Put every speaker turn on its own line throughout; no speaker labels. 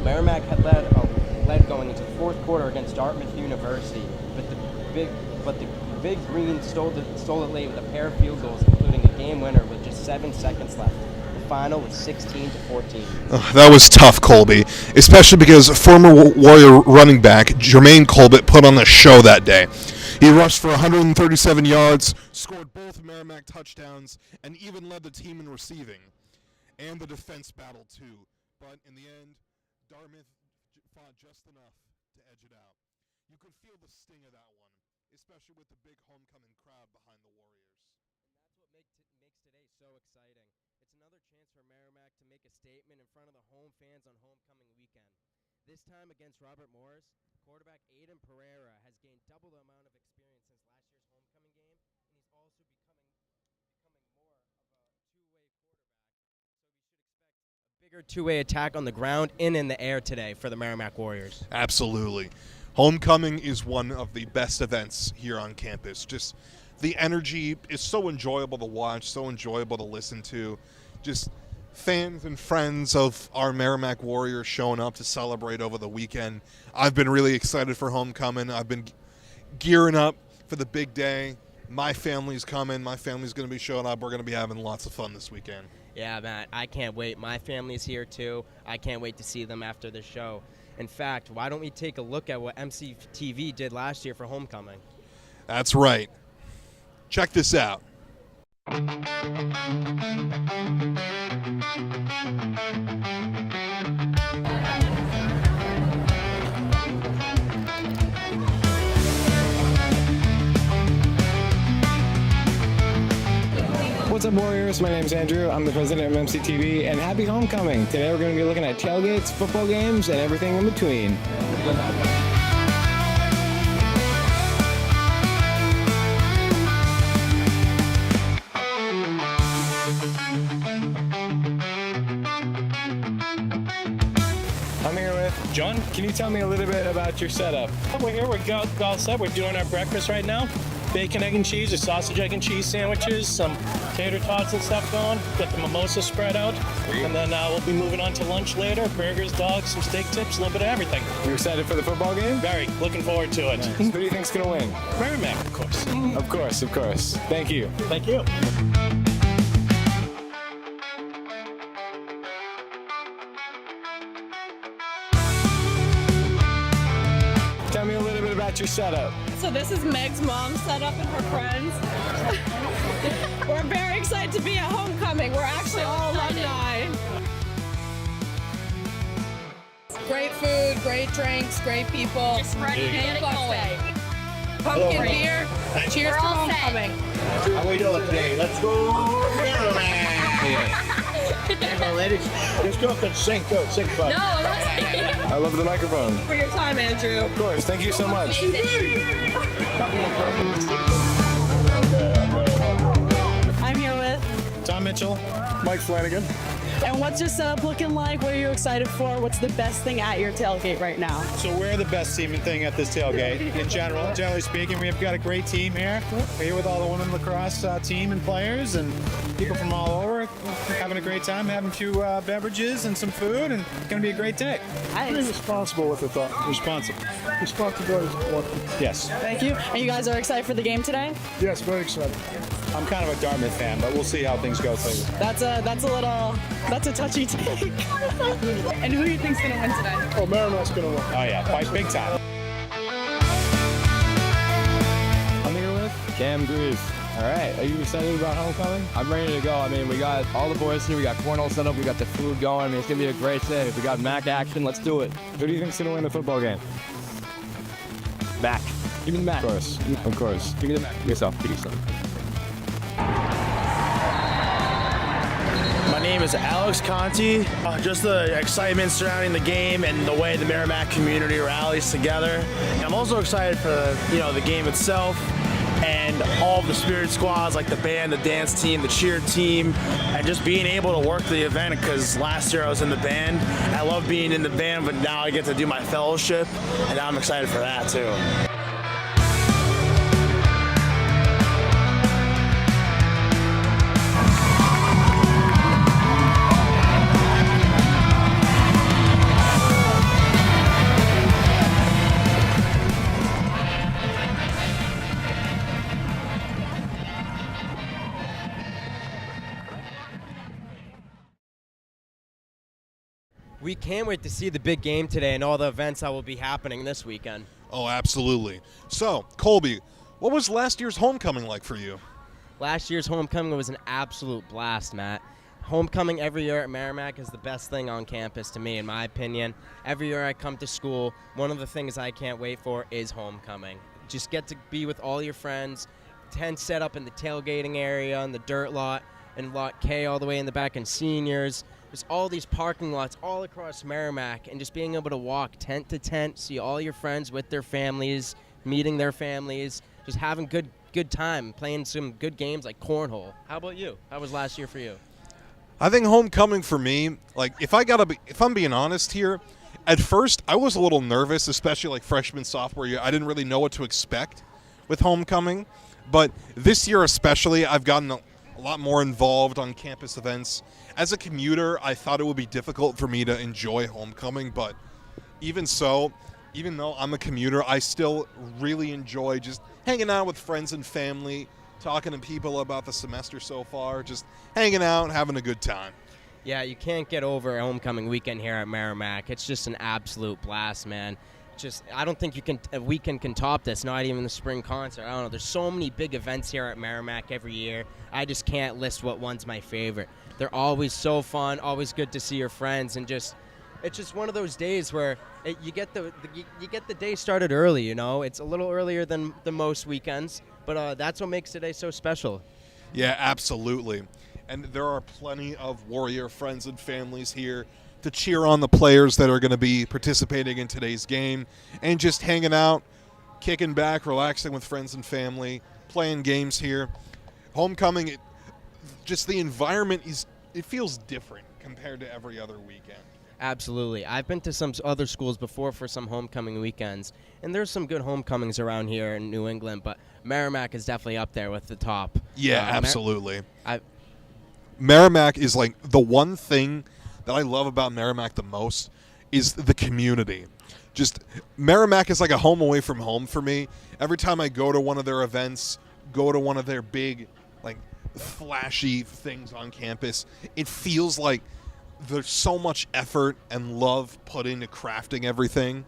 Merrimack had led going into the fourth quarter against Dartmouth University, but the Big Green stole it late with a pair of field goals, including a game winner with just 7 seconds left. The final was 16-14.
That was tough, Colby, especially because former Warrior running back Jermaine Colbert put on a show that day. He rushed for 137 yards, scored both Merrimack touchdowns, and even led the team in receiving. And the defense battle, too. But in the end, Dartmouth fought just enough to edge it out. You could feel the sting of that one, especially with the big homecoming crowd behind the Warriors.
And that's what makes today so exciting. It's another chance for Merrimack to make a statement in front of the home fans on homecoming weekend. This time against Robert Morris, quarterback Aiden Pereira has gained double the amount of experience since last year's homecoming game, and he's also becoming more of a two-way quarterback. So we should expect a bigger two-way attack on the ground and in the air today for the Merrimack Warriors.
Absolutely. Homecoming is one of the best events here on campus. Just the energy is so enjoyable to watch, so enjoyable to listen to. Just fans and friends of our Merrimack Warriors showing up to celebrate over the weekend. I've been really excited for homecoming. I've been gearing up for the big day. My family's coming. My family's going to be showing up. We're going to be having lots of fun this weekend.
Yeah, Matt, I can't wait. My family's here, too. I can't wait to see them after the show. In fact, why don't we take a look at what MCTV did last year for homecoming?
That's right. Check this out.
What's up, Warriors? My name's Andrew. I'm the president of MCTV, and happy homecoming. Today we're going to be looking at tailgates, football games, and everything in between. I'm here with John. Can you tell me a little bit about your setup?
We're here, we're all set. We're doing our breakfast right now. Bacon, egg, and cheese, or sausage, egg, and cheese sandwiches, some tater tots and stuff going. Got the mimosa spread out. And then we'll be moving on to lunch later. Burgers, dogs, some steak tips, a little bit of everything.
You excited for the football game?
Very. Looking forward to it.
Who do you think's going to win?
Merrimack, of course.
Of course, of course. Thank you.
Thank you.
Tell me a little bit about your setup.
So this is Meg's mom's setup and her friends. We're very excited to be at homecoming. We're actually all alumni. Great food, great drinks, great people.
Just ready to get it going.
Pumpkin beer. Cheers to homecoming.
How we doing today? Let's go. Ladies, just go up and sing, go. Sing fun.
No, let's
I love the microphone.
For your time, Andrew.
Of course. Thank you so much.
I'm here with
Tom Mitchell.
Mike Flanagan.
And what's your setup looking like? What are you excited for? What's the best thing at your tailgate right now?
So we're the best team thing at this tailgate in general. Generally speaking, we've got a great team here. We're here with all the women lacrosse team and players and people from all over. Having a great time, having a few beverages and some food, and it's going to be a great day.
Nice.
Responsible with the thought. Responsible. Responsibility is important. Yes.
Thank you. And you guys are excited for the game today?
Yes, very excited. I'm kind of a Dartmouth fan, but we'll see how things go.
That's a touchy take. And who do you think's gonna win today?
Oh, Merrimack's going to win. Oh, yeah, quite big time.
I'm here with Cam Greaves. All right, are you excited about homecoming?
I'm ready to go. I mean, we got all the boys here. We got cornhole set up. We got the food going. I mean, it's going to be a great day. If we got Mac action, let's do it.
Who do you think's going to win the football game?
Mac. Give me the Mac.
Of course, of course.
Give me the Mac. Give yourself. Give yourself.
My name is Alex Conti. Just the excitement surrounding the game and the way the Merrimack community rallies together. I'm also excited for the game itself and all of the spirit squads like the band, the dance team, the cheer team, and just being able to work the event because last year I was in the band. I love being in the band, but now I get to do my fellowship, and I'm excited for that too.
We can't wait to see the big game today and all the events that will be happening this weekend.
Oh, absolutely. So, Colby, what was last year's homecoming like for you?
Last year's homecoming was an absolute blast, Matt. Homecoming every year at Merrimack is the best thing on campus to me, in my opinion. Every year I come to school, one of the things I can't wait for is homecoming. Just get to be with all your friends, tent set up in the tailgating area, in the dirt lot, and lot K all the way in the back, and seniors. There's all these parking lots all across Merrimack, and just being able to walk tent to tent, see all your friends with their families, meeting their families, just having good time, playing some good games like cornhole. How about you? How was last year for you?
I think homecoming for me, like if I'm being honest here, at first I was a little nervous, especially like freshman, sophomore year. I didn't really know what to expect with homecoming, but this year especially, I've gotten a lot more involved on campus events. As a commuter, I thought it would be difficult for me to enjoy homecoming, but even so, even though I'm a commuter, I still really enjoy just hanging out with friends and family, talking to people about the semester so far, just hanging out and having a good time.
Yeah, you can't get over homecoming weekend here at Merrimack. It's just an absolute blast, man. I don't think a weekend can top this, not even the spring concert. I don't know. There's so many big events here at Merrimack every year. I just can't list what one's my favorite. They're always so fun, always good to see your friends, and it's just one of those days where you get the day started early, you know? It's a little earlier than most weekends, but that's what makes today so special.
Yeah, absolutely. And there are plenty of Warrior friends and families here to cheer on the players that are going to be participating in today's game, and just hanging out, kicking back, relaxing with friends and family, playing games here. Homecoming, just the environment it feels different compared to every other weekend.
Absolutely. I've been to some other schools before for some homecoming weekends, and there's some good homecomings around here in New England, but Merrimack is definitely up there with the top.
Yeah, absolutely. Merrimack is like the one thing that I love about Merrimack the most is the community. Just Merrimack is like a home away from home for me. Every time I go to one of their events, go to one of their big, like, flashy things on campus, it feels like there's so much effort and love put into crafting everything.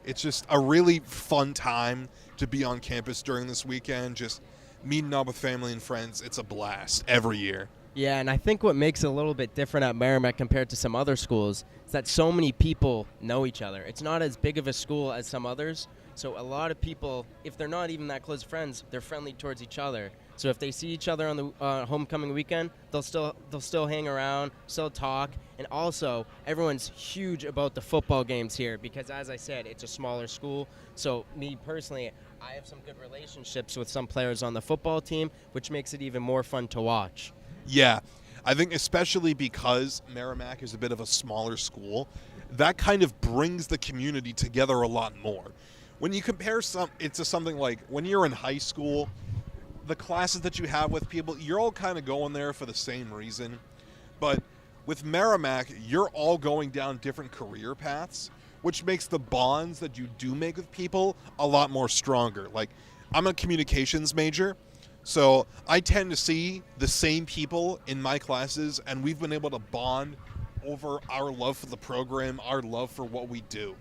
It's just a really fun time to be on campus during this weekend, just meeting up with family and friends. It's a blast every year.
Yeah, and I think what makes it a little bit different at Merrimack compared to some other schools is that so many people know each other. It's not as big of a school as some others, so a lot of people, if they're not even that close friends, they're friendly towards each other. So if they see each other on the homecoming weekend, they'll still hang around, still talk, and also everyone's huge about the football games here because, as I said, it's a smaller school. So me personally, I have some good relationships with some players on the football team, which makes it even more fun to watch.
Yeah, I think especially because Merrimack is a bit of a smaller school, that kind of brings the community together a lot more. When you compare it to something like when you're in high school, the classes that you have with people, you're all kind of going there for the same reason. But with Merrimack, you're all going down different career paths, which makes the bonds that you do make with people a lot more stronger. Like, I'm a communications major, so I tend to see the same people in my classes, and we've been able to bond over our love for the program, our love for what we do.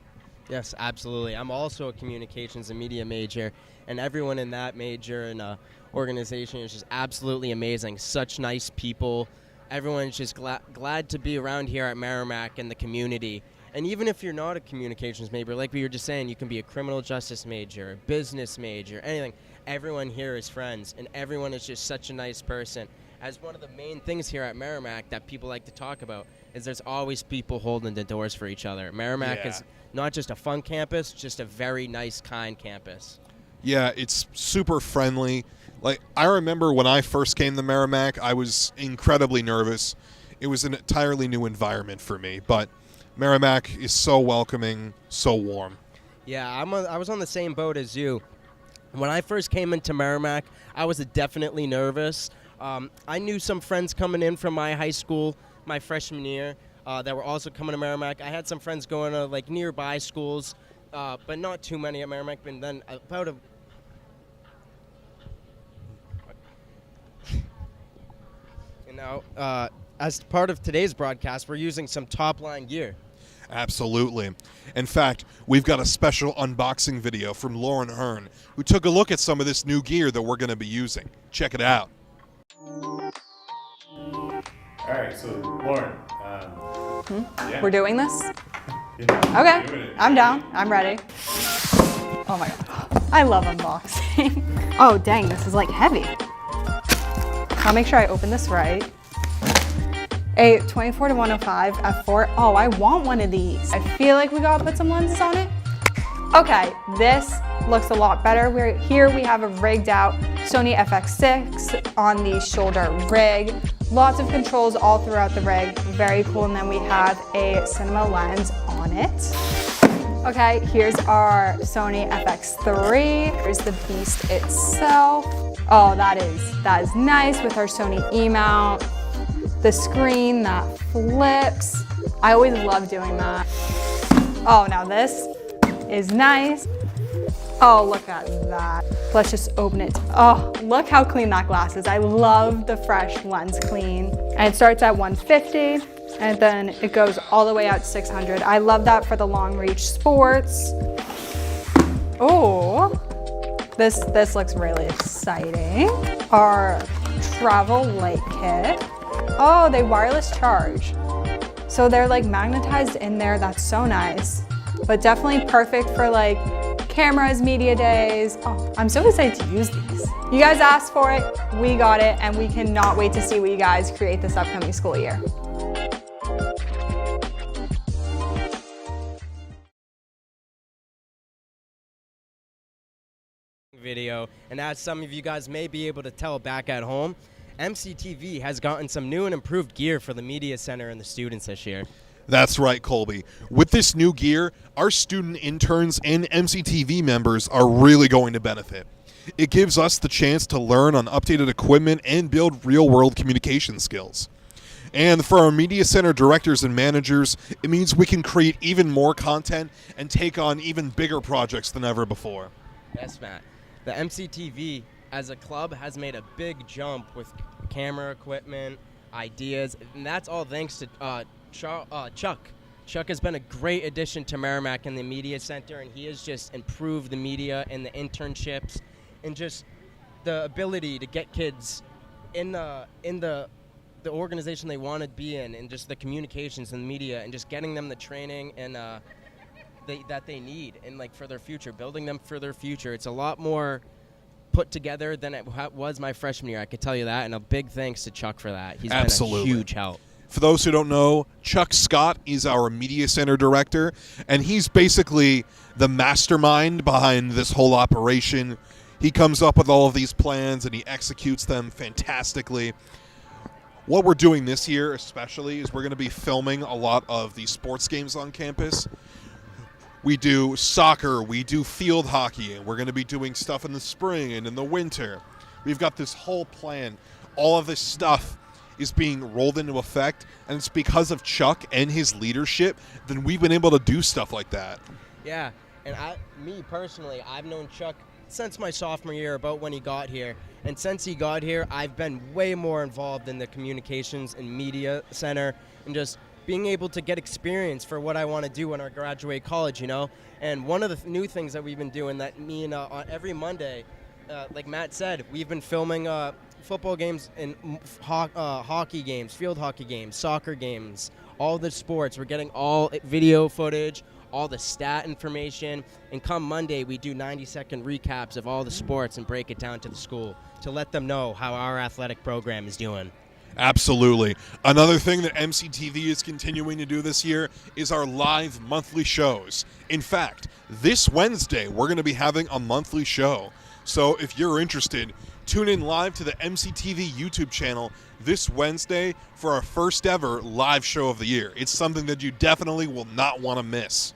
Yes, absolutely. I'm also a communications and media major, and everyone in that major and organization is just absolutely amazing. Such nice people. Everyone's just glad to be around here at Merrimack and the community. And even if you're not a communications major, like we were just saying, you can be a criminal justice major, a business major, anything. Everyone here is friends, and everyone is just such a nice person. As one of the main things here at Merrimack that people like to talk about is there's always people holding the doors for each other. Merrimack is not just a fun campus, just a very nice, kind campus.
Yeah, it's super friendly. Like, I remember when I first came to Merrimack, I was incredibly nervous. It was an entirely new environment for me, but Merrimack is so welcoming, so warm.
Yeah, I was on the same boat as you. When I first came into Merrimack, I was definitely nervous. I knew some friends coming in from my high school my freshman year that were also coming to Merrimack. I had some friends going to like nearby schools, but not too many at Merrimack. And then as part of today's broadcast, we're using some top-line gear.
Absolutely. In fact, we've got a special unboxing video from Lauren Hearn, who took a look at some of this new gear that we're going to be using. Check it out.
All right, so Lauren, yeah.
We're doing this?
Yeah,
Okay,
doing it.
I'm down. I'm ready. Oh my god. I love unboxing. Oh dang, this is like heavy. I'll make sure I open this right. A 24 to 105 f4. Oh, I want one of these. I feel like we gotta put some lenses on it. Okay, this looks a lot better. Here we have a rigged out Sony FX6 on the shoulder rig. Lots of controls all throughout the rig. Very cool. And then we have a cinema lens on it. Okay, here's our Sony FX3. Here's the beast itself. Oh, that is nice with our Sony E-mount. The screen that flips. I always love doing that. Oh, now this is nice. Oh, look at that. Let's just open it. Oh, look how clean that glass is. I love the fresh lens clean. And it starts at 150 and then it goes all the way out to 600. I love that for the long reach sports. Oh, this looks really exciting. Our travel light kit. Oh, they wireless charge. So they're like magnetized in there. That's so nice. But definitely perfect for like cameras, media days. Oh, I'm so excited to use these. You guys asked for it, we got it, and we cannot wait to see what you guys create this upcoming school year.
Video, and as some of you guys may be able to tell back at home, MCTV has gotten some new and improved gear for the media center and the students this year.
That's right, Colby. With this new gear, our student interns and MCTV members are really going to benefit. It gives us the chance to learn on updated equipment and build real-world communication skills. And for our media center directors and managers, it means we can create even more content and take on even bigger projects than ever before.
Yes, Matt. The MCTV as a club has made a big jump with camera equipment, ideas, and that's all thanks to Chuck. Chuck has been a great addition to Merrimack and the media center, and he has just improved the media and the internships and just the ability to get kids in the organization they want to be in, and just the communications and the media, and just getting them the training and that they need, and like for their future, building them for their future. It's a lot more put together than it was my freshman year, I could tell you that, and a big thanks to Chuck for that. He's
Absolutely.
been a huge help.
For those who don't know, Chuck Scott is our media center director, and he's basically the mastermind behind this whole operation. He comes up with all of these plans and he executes them fantastically. What we're doing this year especially is we're going to be filming a lot of the sports games on campus. We do soccer, we do field hockey, and we're going to be doing stuff in the spring and in the winter. We've got this whole plan. All of this stuff is being rolled into effect, and it's because of Chuck and his leadership that we've been able to do stuff like that.
Yeah, and me personally, I've known Chuck since my sophomore year, about when he got here. And since he got here, I've been way more involved in the communications and media center, and just being able to get experience for what I want to do when I graduate college, you know? And one of the new things that we've been doing that me and on every Monday, like Matt said, we've been filming football games and hockey games, field hockey games, soccer games, all the sports. We're getting all video footage, all the stat information, and come Monday we do 90-second recaps of all the sports and break it down to the school to let them know how our athletic program is doing.
Absolutely. Another thing that MCTV is continuing to do this year is our live monthly shows. In fact, this Wednesday we're going to be having a monthly show. So if you're interested, tune in live to the MCTV YouTube channel this Wednesday for our first ever live show of the year. It's something that you definitely will not want to miss.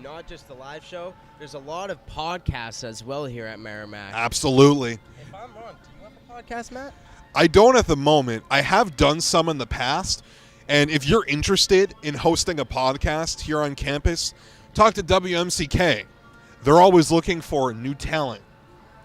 Not just the live show, there's a lot of podcasts as well here at Merrimack.
Absolutely.
If I'm wrong, do you have a podcast, Matt?
I don't at the moment. I have done some in the past, and if you're interested in hosting a podcast here on campus, talk to WMCK. They're always looking for new talent.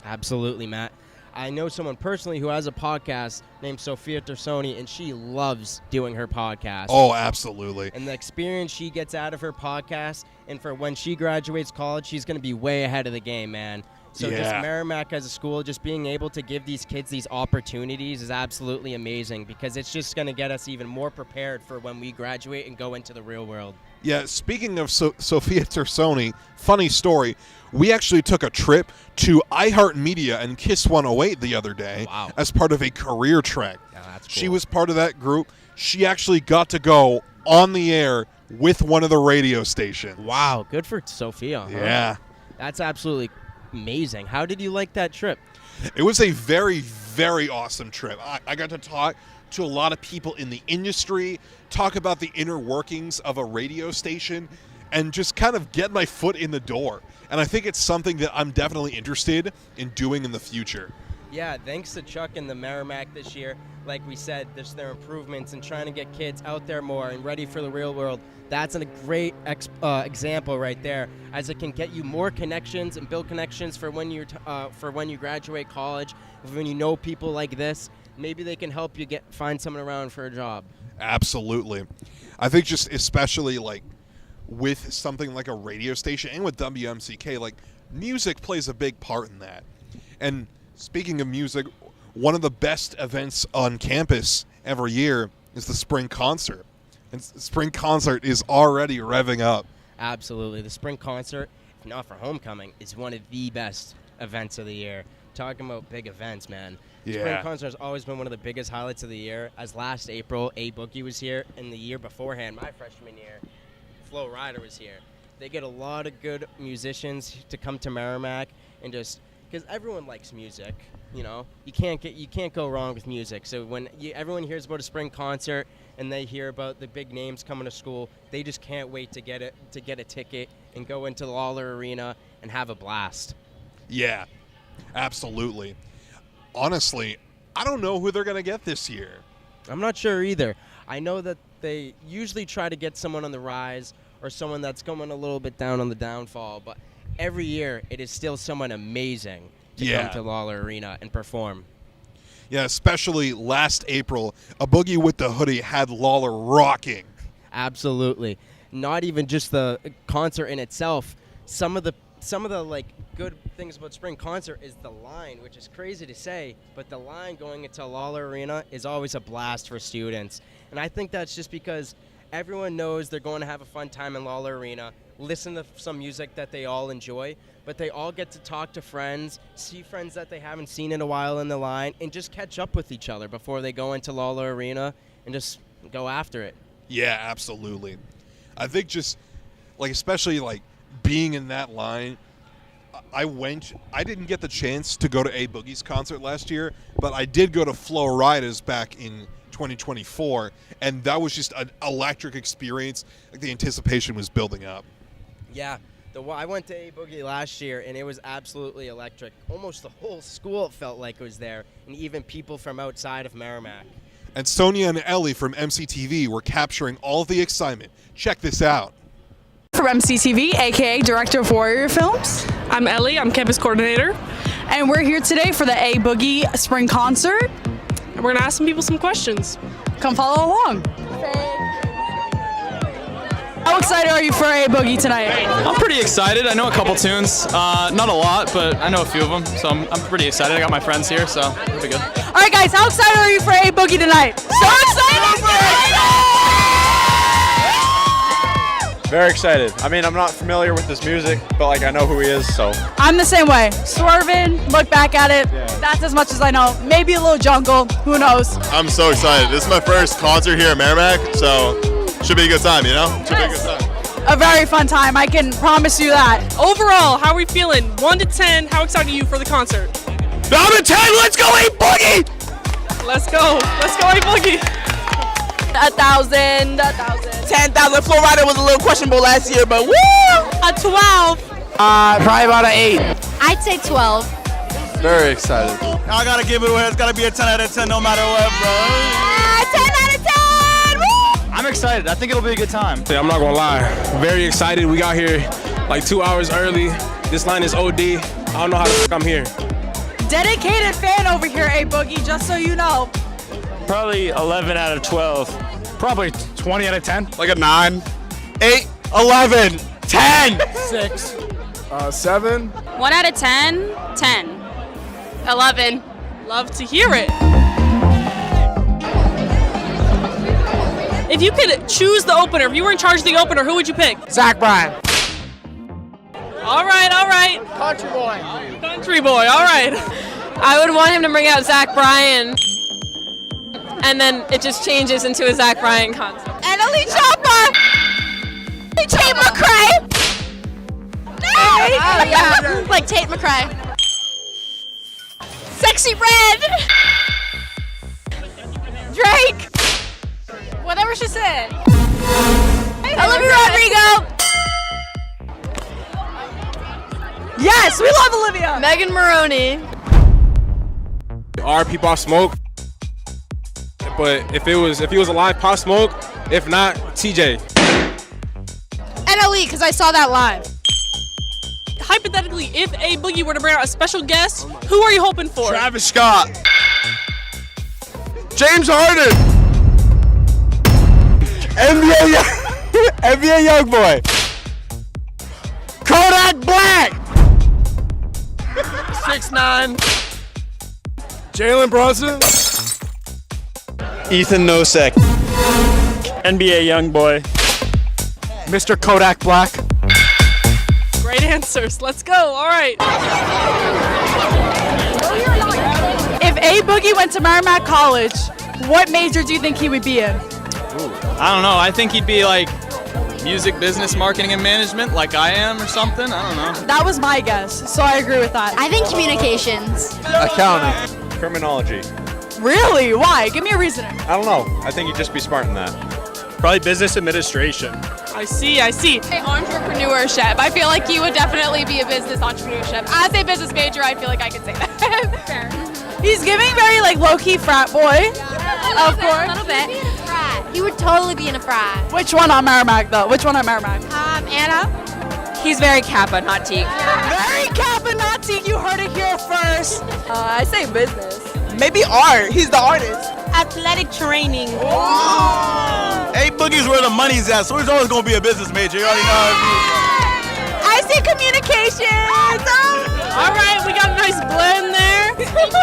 Absolutely, Matt. I know someone personally who has a podcast named Sophia Tersoni, and she loves doing her podcast.
Oh, absolutely.
And the experience she gets out of her podcast, and for when she graduates college, she's going to be way ahead of the game, man. So just Merrimack as a school, just being able to give these kids these opportunities is absolutely amazing, because it's just going to get us even more prepared for when we graduate and go into the real world.
Yeah, speaking of Sophia Tersoni, funny story, we actually took a trip to iHeartMedia and Kiss 108 the other day as part of a career trek.
Yeah, that's cool.
She was part of that group. She actually got to go on the air with one of the radio stations.
Wow, good for Sophia. Huh?
Yeah.
That's absolutely amazing. How did you like that trip?
It was a very, very awesome trip. I got to talk to a lot of people in the industry, talk about the inner workings of a radio station, and just kind of get my foot in the door. And I think it's something that I'm definitely interested in doing in the future.
Yeah, thanks to Chuck and the Merrimack this year. Like we said, there's their improvements and trying to get kids out there more and ready for the real world. That's a great example right there, as it can get you more connections and build connections for when you graduate college. When you know people like this, maybe they can help you find someone around for a job.
Absolutely. I think just especially like with something like a radio station and with WMCK, like music plays a big part in that. And speaking of music, one of the best events on campus every year is the spring concert. And spring concert is already revving up.
Absolutely. The spring concert, if not for homecoming, is one of the best events of the year. Talking about big events, man.
Yeah.
Spring concert has always been one of the biggest highlights of the year. As last April, A Boogie was here, and the year beforehand, my freshman year, Flo Rida was here. They get a lot of good musicians to come to Merrimack, and just because everyone likes music, you know, you can't go wrong with music. So when everyone hears about a spring concert and they hear about the big names coming to school, they just can't wait to get a ticket and go into the Lawler Arena and have a blast.
Yeah, absolutely. Honestly, I don't know who they're going to get this year.
I'm not sure either. I know that they usually try to get someone on the rise or someone that's going a little bit down on the downfall, but every year it is still someone amazing to come to Lawler Arena and perform.
Yeah, especially last April, A Boogie with the Hoodie had Lawler rocking.
Absolutely. Not even just the concert in itself. Some of the like good things about spring concert is the line, which is crazy to say, but the line going into Lawler Arena is always a blast for students. And I think that's just because everyone knows they're going to have a fun time in Lawler Arena, listen to some music that they all enjoy, but they all get to talk to friends, see friends that they haven't seen in a while in the line, and just catch up with each other before they go into Lawler Arena and just go after it.
Yeah, absolutely. I think just, like, especially, like, being in that line, I didn't get the chance to go to A Boogie's concert last year, but I did go to Flo Rida's back in 2024, and that was just an electric experience. Like, the anticipation was building up.
Yeah, I went to A Boogie last year, and it was absolutely electric. Almost the whole school felt like it was there, and even people from outside of Merrimack.
And Sonia and Ellie from MCTV were capturing all of the excitement. Check this out.
From MCTV, aka Director of Warrior Films.
I'm Ellie, I'm Campus Coordinator.
And we're here today for the A Boogie Spring Concert.
And we're gonna ask some people some questions.
Come follow along. How excited are you for A Boogie tonight?
I'm pretty excited. I know a couple tunes. Not a lot, but I know a few of them. So I'm pretty excited. I got my friends here, so it'll be good.
All right, guys, how excited are you for A Boogie tonight? So excited!
Very excited. I mean, I'm not familiar with this music, but like I know who he is, so.
I'm the same way. Swerving, look back at it.
Yeah.
That's as much as I know. Maybe a little jungle, who knows?
I'm so excited. This is my first concert here at Merrimack, so should be a good time, you know? Should be a good time.
A very fun time, I can promise you that.
Overall, how are we feeling? 1 to 10, how excited are you for the concert?
I'm a 10, let's go A Boogie!
Let's go A Boogie.
1,000.
10,000. Flo Rida was a little questionable last year, but woo!
A 12.
Probably about an 8.
I'd say 12.
Very excited.
I gotta give it away. It's gotta be a 10 out of 10 no matter what, bro.
10 out of 10! Woo!
I'm excited. I think it'll be a good time.
I'm not gonna lie. Very excited. We got here like 2 hours early. This line is OD. I don't know how the fuck I'm here.
Dedicated fan over here, A Boogie, just so you know.
Probably 11 out of 12.
Probably 20 out of 10.
Like a 9, 8, 11, 10.
6. 7.
1 out of 10, 10. 11.
Love to hear it. If you could choose the opener, if you were in charge of the opener, who would you pick?
Zach Bryan.
All right, all right.
Country boy.
Country boy, all right.
I would want him to bring out Zach Bryan, and then it just changes into a Zach Bryan concert.
And Elite Chopper! Tate McRae!
Oh yeah, like Tate McRae.
Sexy Red! Drake! Whatever she said. Olivia Rodrigo! Yes, we love Olivia!
Megan Maroney.
RP Pop Smoke. But if he was alive, Pop Smoke. If not, TJ.
And Elite, because I saw that live.
Hypothetically, if A Boogie were to bring out a special guest, who are you hoping for?
Travis Scott. James Harden. NBA Youngboy. Kodak Black.
6'9".
Jalen Brunson.
Ethan Nosek.
NBA Youngboy.
Mr. Kodak Black.
Great answers. Let's go. All right.
If A Boogie went to Merrimack College, what major do you think he would be in?
I don't know. I think he'd be like music business, marketing, and management, like I am, or something. I don't know.
That was my guess, so I agree with that.
I think communications.
Accounting. Criminology.
Really? Why? Give me a reason.
I don't know. I think you'd just be smart in that.
Probably business administration.
I see.
Entrepreneurship. I feel like you would definitely be a business entrepreneurship. As a business major, I feel like I could say that. Fair.
He's giving very like low-key frat boy. Of course.
A little bit. He would totally be in a frat.
Which one on Merrimack though? Which one on Merrimack?
Anna.
He's very Kappa, not Teak. Very Kappa, not Teak. You heard it here first.
I say business.
Maybe art. He's the artist.
Athletic training.
A Boogie's where the money's at, so he's always gonna be a business major. You already know.
I say communications.
All right, we got a nice blend there.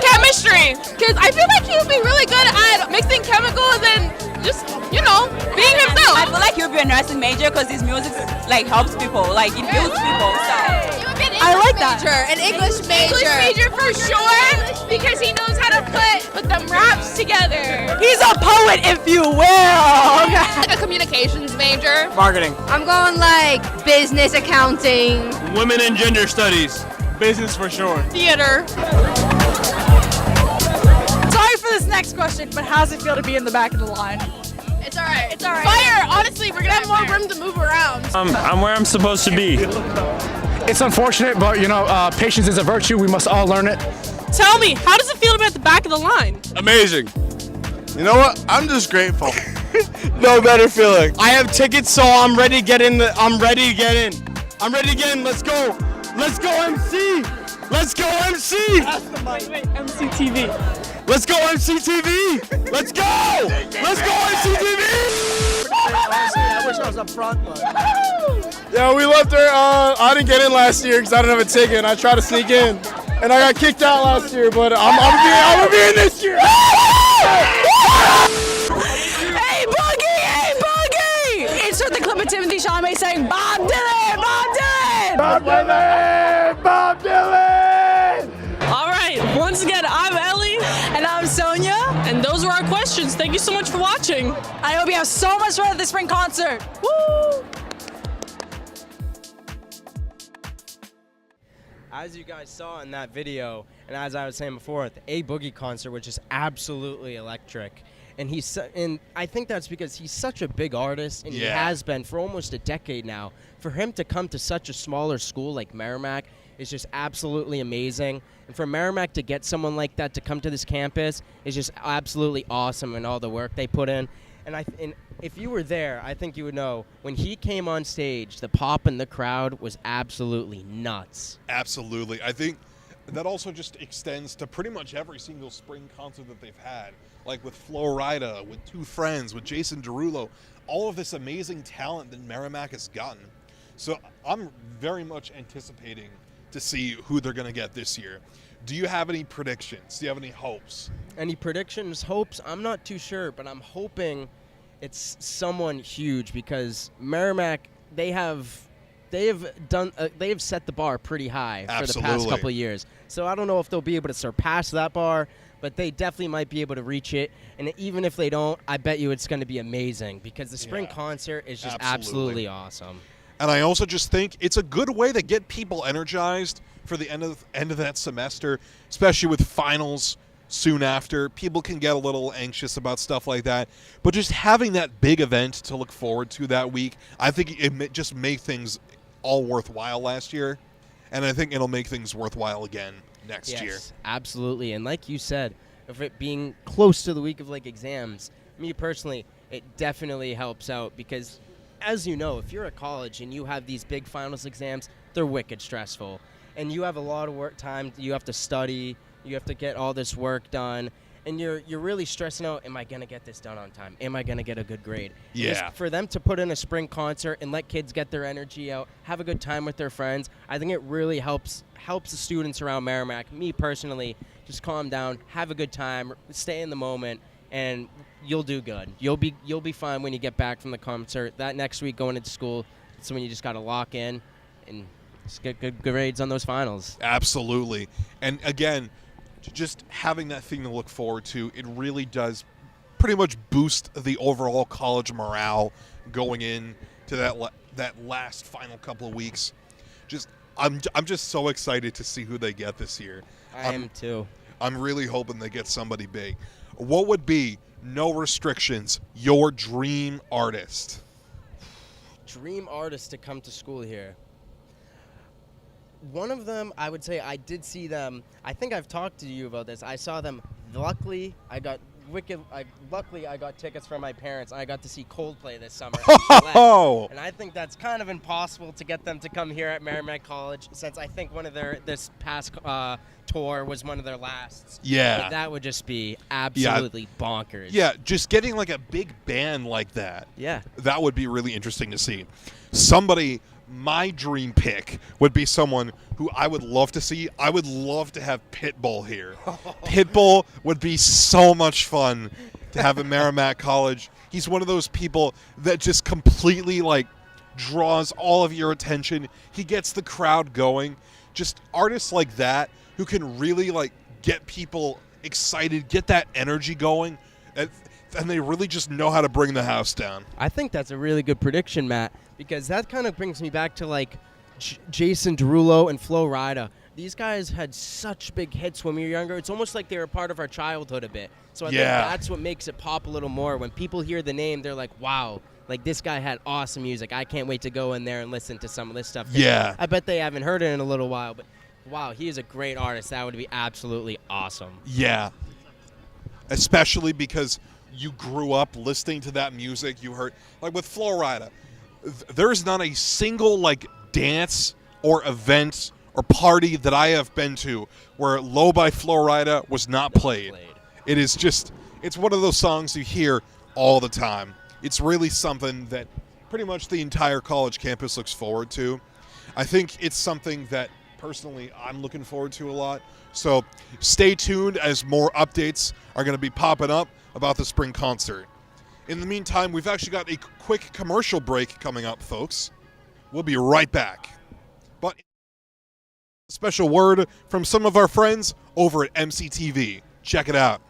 Chemistry. Because I feel like he would be really good at mixing chemicals and just, being himself.
I feel like he would be a nursing major because his music like helps people, like it builds people. So.
He would be an
I like
English major, an English major. English major for sure, because he knows how to put them raps together.
He's a poet, if you will.
Like a communications major.
Marketing.
I'm going like business, accounting.
Women and gender studies. Business for sure.
Theater.
Sorry for this next question, but how does it feel to be in the back of the line?
It's all right. It's all right. Fire. Honestly, we're gonna have more room to move around.
I'm where I'm supposed to be.
It's unfortunate, but patience is a virtue. We must all learn it.
Tell me, how does it feel to be at the back of the line?
Amazing. You know what? I'm just grateful. No better feeling.
I have tickets, so I'm ready to get in. I'm ready to get in. Let's go. Let's go, MC. Let's go, MC.
Wait, MCTV.
Let's go, MCTV. Let's go. Let's go, MCTV.
I wish I was up front, but.
Yeah, we left her. I didn't get in last year because I didn't have a ticket, and I tried to sneak in, and I got kicked out last year. But I'm gonna be in this year.
Hey Boogie! Insert the clip of Timothy Chalamet saying Bob Dylan, Bob Dylan.
Bob Dylan! Bob Dylan!
All right, once again, I'm Ellie.
And I'm Sonia.
And those were our questions. Thank you so much for watching.
I hope you have so much fun at the spring concert. Woo!
As you guys saw in that video, and as I was saying before, the A Boogie concert was just absolutely electric. And I think that's because he's such a big artist, and he has been for almost a decade now. For him to come to such a smaller school like Merrimack is just absolutely amazing. And for Merrimack to get someone like that to come to this campus is just absolutely awesome, and all the work they put in. And if you were there, I think you would know, when he came on stage, the pop in the crowd was absolutely nuts.
Absolutely. I think that also just extends to pretty much every single spring concert that they've had, like with Flo Rida, with Two Friends, with Jason Derulo, all of this amazing talent that Merrimack has gotten. So I'm very much anticipating to see who they're going to get this year. Do you have any predictions? Do you have any hopes?
Any predictions, hopes? I'm not too sure, but I'm hoping it's someone huge because Merrimack, they have set the bar pretty high for the past couple of years. So I don't know if they'll be able to surpass that bar, but they definitely might be able to reach it. And even if they don't, I bet you it's going to be amazing because the spring concert is just absolutely awesome.
And I also just think it's a good way to get people energized for the end of that semester, especially with finals soon after. People can get a little anxious about stuff like that. But just having that big event to look forward to that week, I think it just made things all worthwhile last year. And I think it'll make things worthwhile again next year.
Absolutely. And like you said, if it being close to the week of like exams, me personally, it definitely helps out because as you know, if you're at college and you have these big finals exams, they're wicked stressful. And you have a lot of work time. You have to study. You have to get all this work done. And you're really stressing out, am I going to get this done on time? Am I going to get a good grade?
Yeah.
Just for them to put in a spring concert and let kids get their energy out, have a good time with their friends, I think it really helps the students around Merrimack. Me personally, just calm down, have a good time, stay in the moment, and you'll do good. You'll be fine when you get back from the concert. That next week going into school, it's when you just got to lock in and just get good grades on those finals.
Absolutely. And again, just having that thing to look forward to, it really does pretty much boost the overall college morale going in to that last final couple of weeks. I'm just so excited to see who they get this year.
I am too.
I'm really hoping they get somebody big. What would be, no restrictions, your dream artist?
Dream artist to come to school here. One of them, I would say I did see them. I think I've talked to you about this. I saw them. Luckily, I got tickets from my parents. I got to see Coldplay this summer. And I think that's kind of impossible to get them to come here at Merrimack College since I think this past tour was one of their lasts.
Yeah.
But that would just be absolutely bonkers.
Yeah, just getting like a big band like that.
Yeah.
That would be really interesting to see. My dream pick would be someone who I would love to see. I would love to have Pitbull here. Pitbull would be so much fun to have at Merrimack College. He's one of those people that just completely draws all of your attention. He gets the crowd going. Just artists like that who can really get people excited, get that energy going, and they really just know how to bring the house down.
I think that's a really good prediction, Matt, because that kind of brings me back to Jason Derulo and Flo Rida. These guys had such big hits when we were younger. It's almost like they were part of our childhood a bit. So I think that's what makes it pop a little more. When people hear the name, they're like, wow, this guy had awesome music. I can't wait to go in there and listen to some of this stuff.
Yeah.
I bet they haven't heard it in a little while, but wow, he is a great artist. That would be absolutely awesome.
Yeah. Especially because you grew up listening to that music. You heard, with Flo Rida, there's not a single, dance or event or party that I have been to where Low by Flo Rida was not played. It is it's one of those songs you hear all the time. It's really something that pretty much the entire college campus looks forward to. I think it's something that personally I'm looking forward to a lot. So stay tuned as more updates are going to be popping up about the spring concert. In the meantime, we've actually got a quick commercial break coming up, folks. We'll be right back. But a special word from some of our friends over at MCTV. Check it out.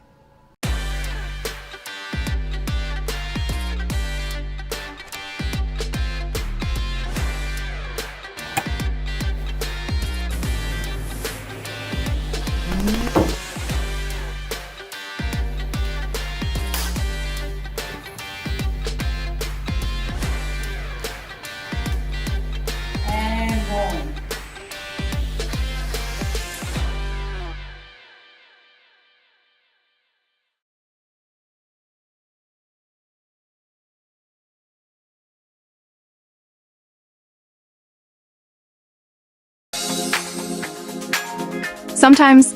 Sometimes,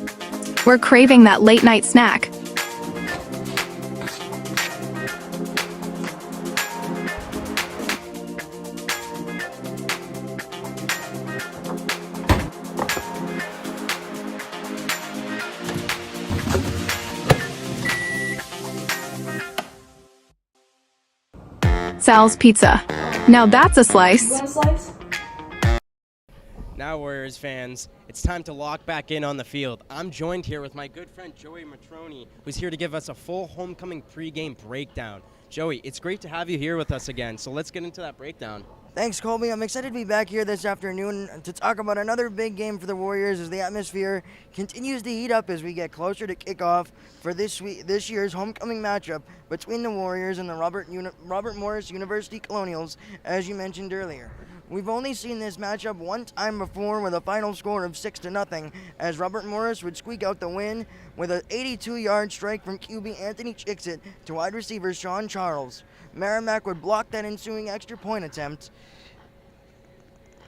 we're craving that late-night snack. Sal's Pizza. Now that's a slice.
Now, Warriors fans, it's time to lock back in on the field. I'm joined here with my good friend Joey Matroni, who's here to give us a full homecoming pregame breakdown. Joey, it's great to have you here with us again, so let's get into that breakdown.
Thanks, Colby. I'm excited to be back here this afternoon to talk about another big game for the Warriors as the atmosphere continues to heat up as we get closer to kickoff for this year's homecoming matchup between the Warriors and the Robert Morris University Colonials, as you mentioned earlier. We've only seen this matchup one time before with a final score of 6-0 as Robert Morris would squeak out the win with an 82-yard strike from QB Anthony Chicksit to wide receiver Sean Charles. Merrimack would block that ensuing extra point attempt,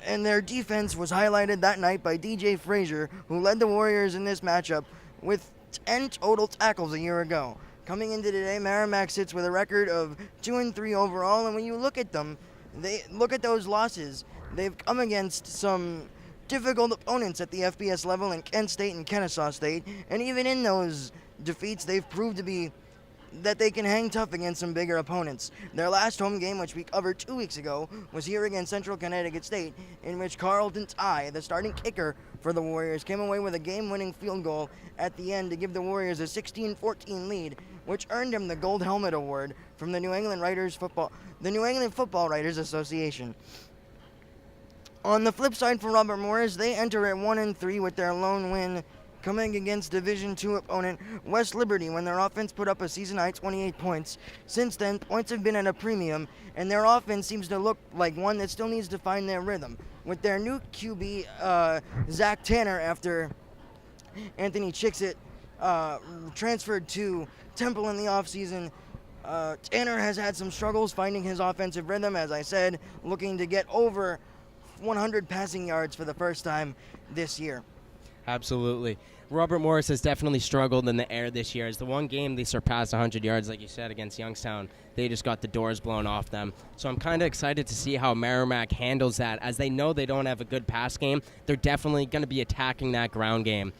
and their defense was highlighted that night by DJ Frazier, who led the Warriors in this matchup with 10 total tackles a year ago. Coming into today, Merrimack sits with a record of 2-3 overall, and when you look at them, look at those losses. They've come against some difficult opponents at the FBS level in Kent State and Kennesaw State, and even in those defeats, they've proved to be that they can hang tough against some bigger opponents. Their last home game, which we covered 2 weeks ago, was here against Central Connecticut State, in which Carlton Ty, the starting kicker for the Warriors, came away with a game-winning field goal at the end to give the Warriors a 16-14 lead, which earned him the Gold Helmet Award from the New England Football Writers Association. On the flip side for Robert Morris, they enter at 1-3 with their lone win coming against Division II opponent West Liberty when their offense put up a season-high 28 points. Since then, points have been at a premium, and their offense seems to look like one that still needs to find their rhythm. With their new QB, Zach Tanner, after Anthony Chicksit transferred to Temple in the offseason, Tanner has had some struggles finding his offensive rhythm, as I said, looking to get over 100 passing yards for the first time this year.
Absolutely. Robert Morris has definitely struggled in the air this year. As the one game they surpassed 100 yards, like you said, against Youngstown, they just got the doors blown off them. So I'm kind of excited to see how Merrimack handles that. As they know they don't have a good pass game, they're definitely going to be attacking that ground game.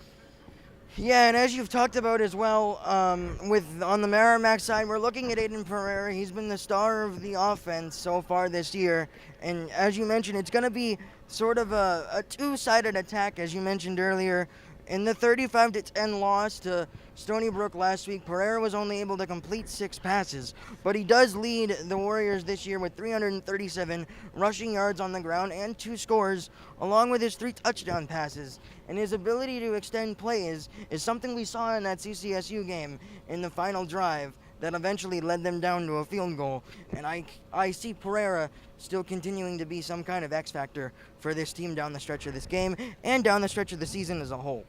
Yeah, and as you've talked about as well, on the Merrimack side, we're looking at Aiden Pereira. He's been the star of the offense so far this year. And as you mentioned, it's going to be sort of a two-sided attack, as you mentioned earlier. In the 35-10 loss to Stony Brook last week, Pereira was only able to complete 6 passes, but he does lead the Warriors this year with 337 rushing yards on the ground and 2 scores, along with his 3 touchdown passes. And his ability to extend plays is something we saw in that CCSU game in the final drive that eventually led them down to a field goal. And I see Pereira still continuing to be some kind of X factor for this team down the stretch of this game and down the stretch of the season as a whole.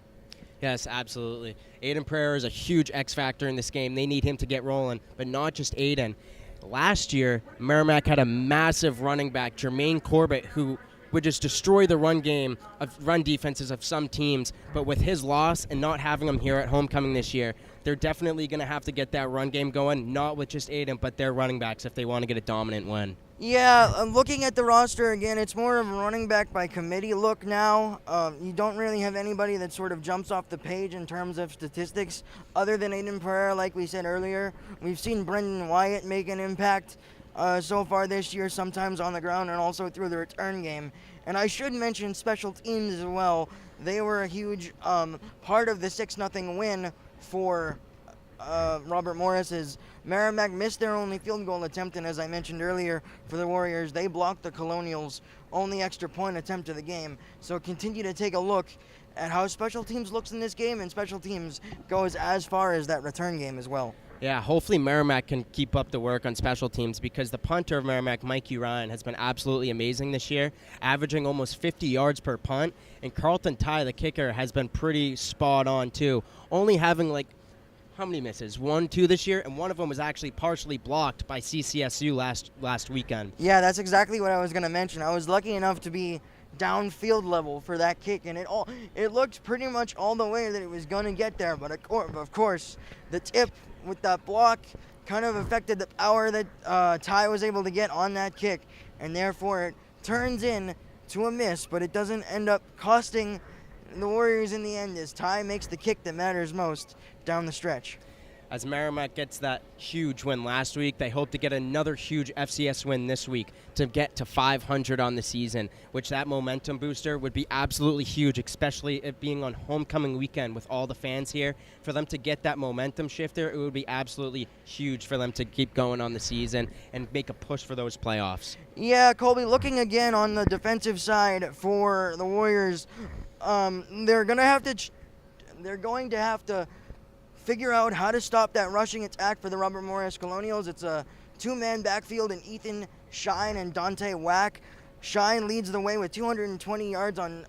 Yes, absolutely. Aiden Pereira is a huge X factor in this game. They need him to get rolling, but not just Aiden. Last year, Merrimack had a massive running back, Jermaine Corbett, who would just destroy the run defenses of some teams. But with his loss and not having him here at homecoming this year, they're definitely going to have to get that run game going, not with just Aiden, but their running backs if they want to get a dominant win.
Yeah, looking at the roster again, it's more of a running back by committee look now. You don't really have anybody that sort of jumps off the page in terms of statistics other than Aiden Pereira, like we said earlier. We've seen Brendan Wyatt make an impact so far this year, sometimes on the ground and also through the return game. And I should mention special teams as well. They were a huge part of the 6-0 win for Robert Morris. As Merrimack missed their only field goal attempt, and as I mentioned earlier, for the Warriors, they blocked the Colonials' only extra point attempt of the game. So continue to take a look at how special teams looks in this game, and special teams goes as far as that return game as well.
Yeah, hopefully Merrimack can keep up the work on special teams, because the punter of Merrimack, Mikey Ryan, has been absolutely amazing this year, averaging almost 50 yards per punt. And Carlton Ty, the kicker, has been pretty spot on too, only having how many misses? 1, 2 this year, and one of them was actually partially blocked by CCSU last weekend.
Yeah, that's exactly what I was going to mention. I was lucky enough to be downfield level for that kick, and it looked pretty much all the way that it was going to get there. But of course, the tip with that block kind of affected the power that Ty was able to get on that kick, and therefore it turns in to a miss, but it doesn't end up costing the Warriors in the end, as Ty makes the kick that matters most down the stretch.
As Merrimack gets that huge win last week, they hope to get another huge FCS win this week to get to 500 on the season, which that momentum booster would be absolutely huge, especially it being on homecoming weekend with all the fans here. For them to get that momentum shifter, it would be absolutely huge for them to keep going on the season and make a push for those playoffs.
Yeah, Colby, looking again on the defensive side for the Warriors, they're going to have to figure out how to stop that rushing attack for the Robert Morris Colonials. It's a two-man backfield in Ethan Shine and Dante Wack. Shine leads the way with 220 yards on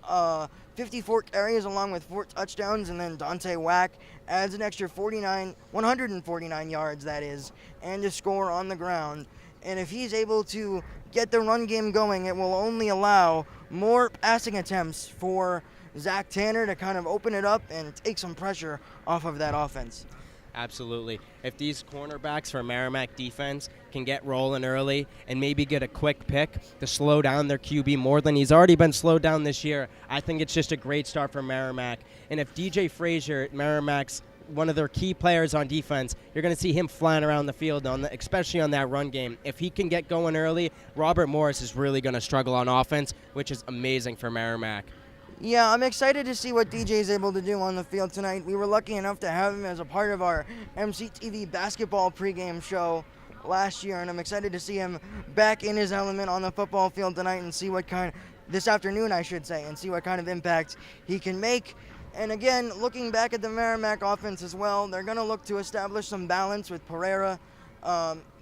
54 carries along with 4 touchdowns, and then Dante Wack adds an extra 149 yards, that is, and a score on the ground. And if he's able to get the run game going, it will only allow more passing attempts for Zach Tanner to kind of open it up and take some pressure off of that offense.
Absolutely. If these cornerbacks for Merrimack defense can get rolling early and maybe get a quick pick to slow down their QB more than he's already been slowed down this year, I think it's just a great start for Merrimack. And if DJ Frazier, Merrimack's one of their key players on defense, you're going to see him flying around the field, especially on that run game. If he can get going early, Robert Morris is really going to struggle on offense, which is amazing for Merrimack.
Yeah, I'm excited to see what DJ is able to do on the field tonight. We were lucky enough to have him as a part of our MCTV basketball pregame show last year, and I'm excited to see him back in his element on the football field tonight and see this afternoon, I should say, and see what kind of impact he can make. And again, looking back at the Merrimack offense as well, they're going to look to establish some balance with Pereira,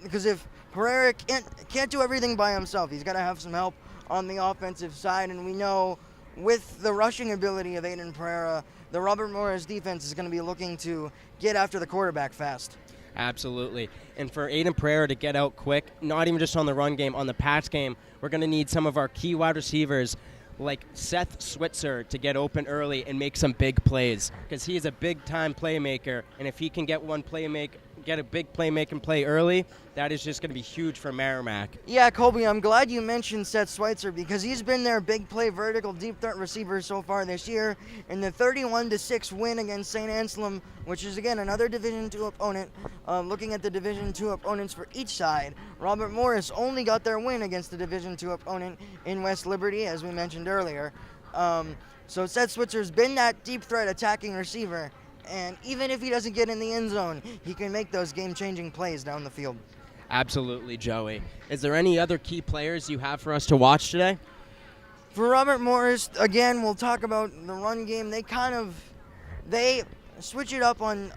because if Pereira can't do everything by himself, he's got to have some help on the offensive side, and we know with the rushing ability of Aiden Pereira, the Robert Morris defense is going to be looking to get after the quarterback fast.
Absolutely. And for Aiden Pereira to get out quick, not even just on the run game, on the pass game, we're going to need some of our key wide receivers like Seth Switzer to get open early and make some big plays, because he is a big-time playmaker, and if he can get a big playmaking play early, that is just going to be huge for Merrimack.
Yeah, Colby, I'm glad you mentioned Seth Switzer, because he's been their big play vertical deep threat receiver so far this year in the 31-6 win against St. Anselm, which is, again, another Division II opponent. Looking at the Division II opponents for each side, Robert Morris only got their win against the Division II opponent in West Liberty, as we mentioned earlier. So Seth Switzer's been that deep threat attacking receiver, and even if he doesn't get in the end zone, he can make those game-changing plays down the field.
Absolutely, Joey. Is there any other key players you have for us to watch today?
For Robert Morris, again, we'll talk about the run game. They switch it up on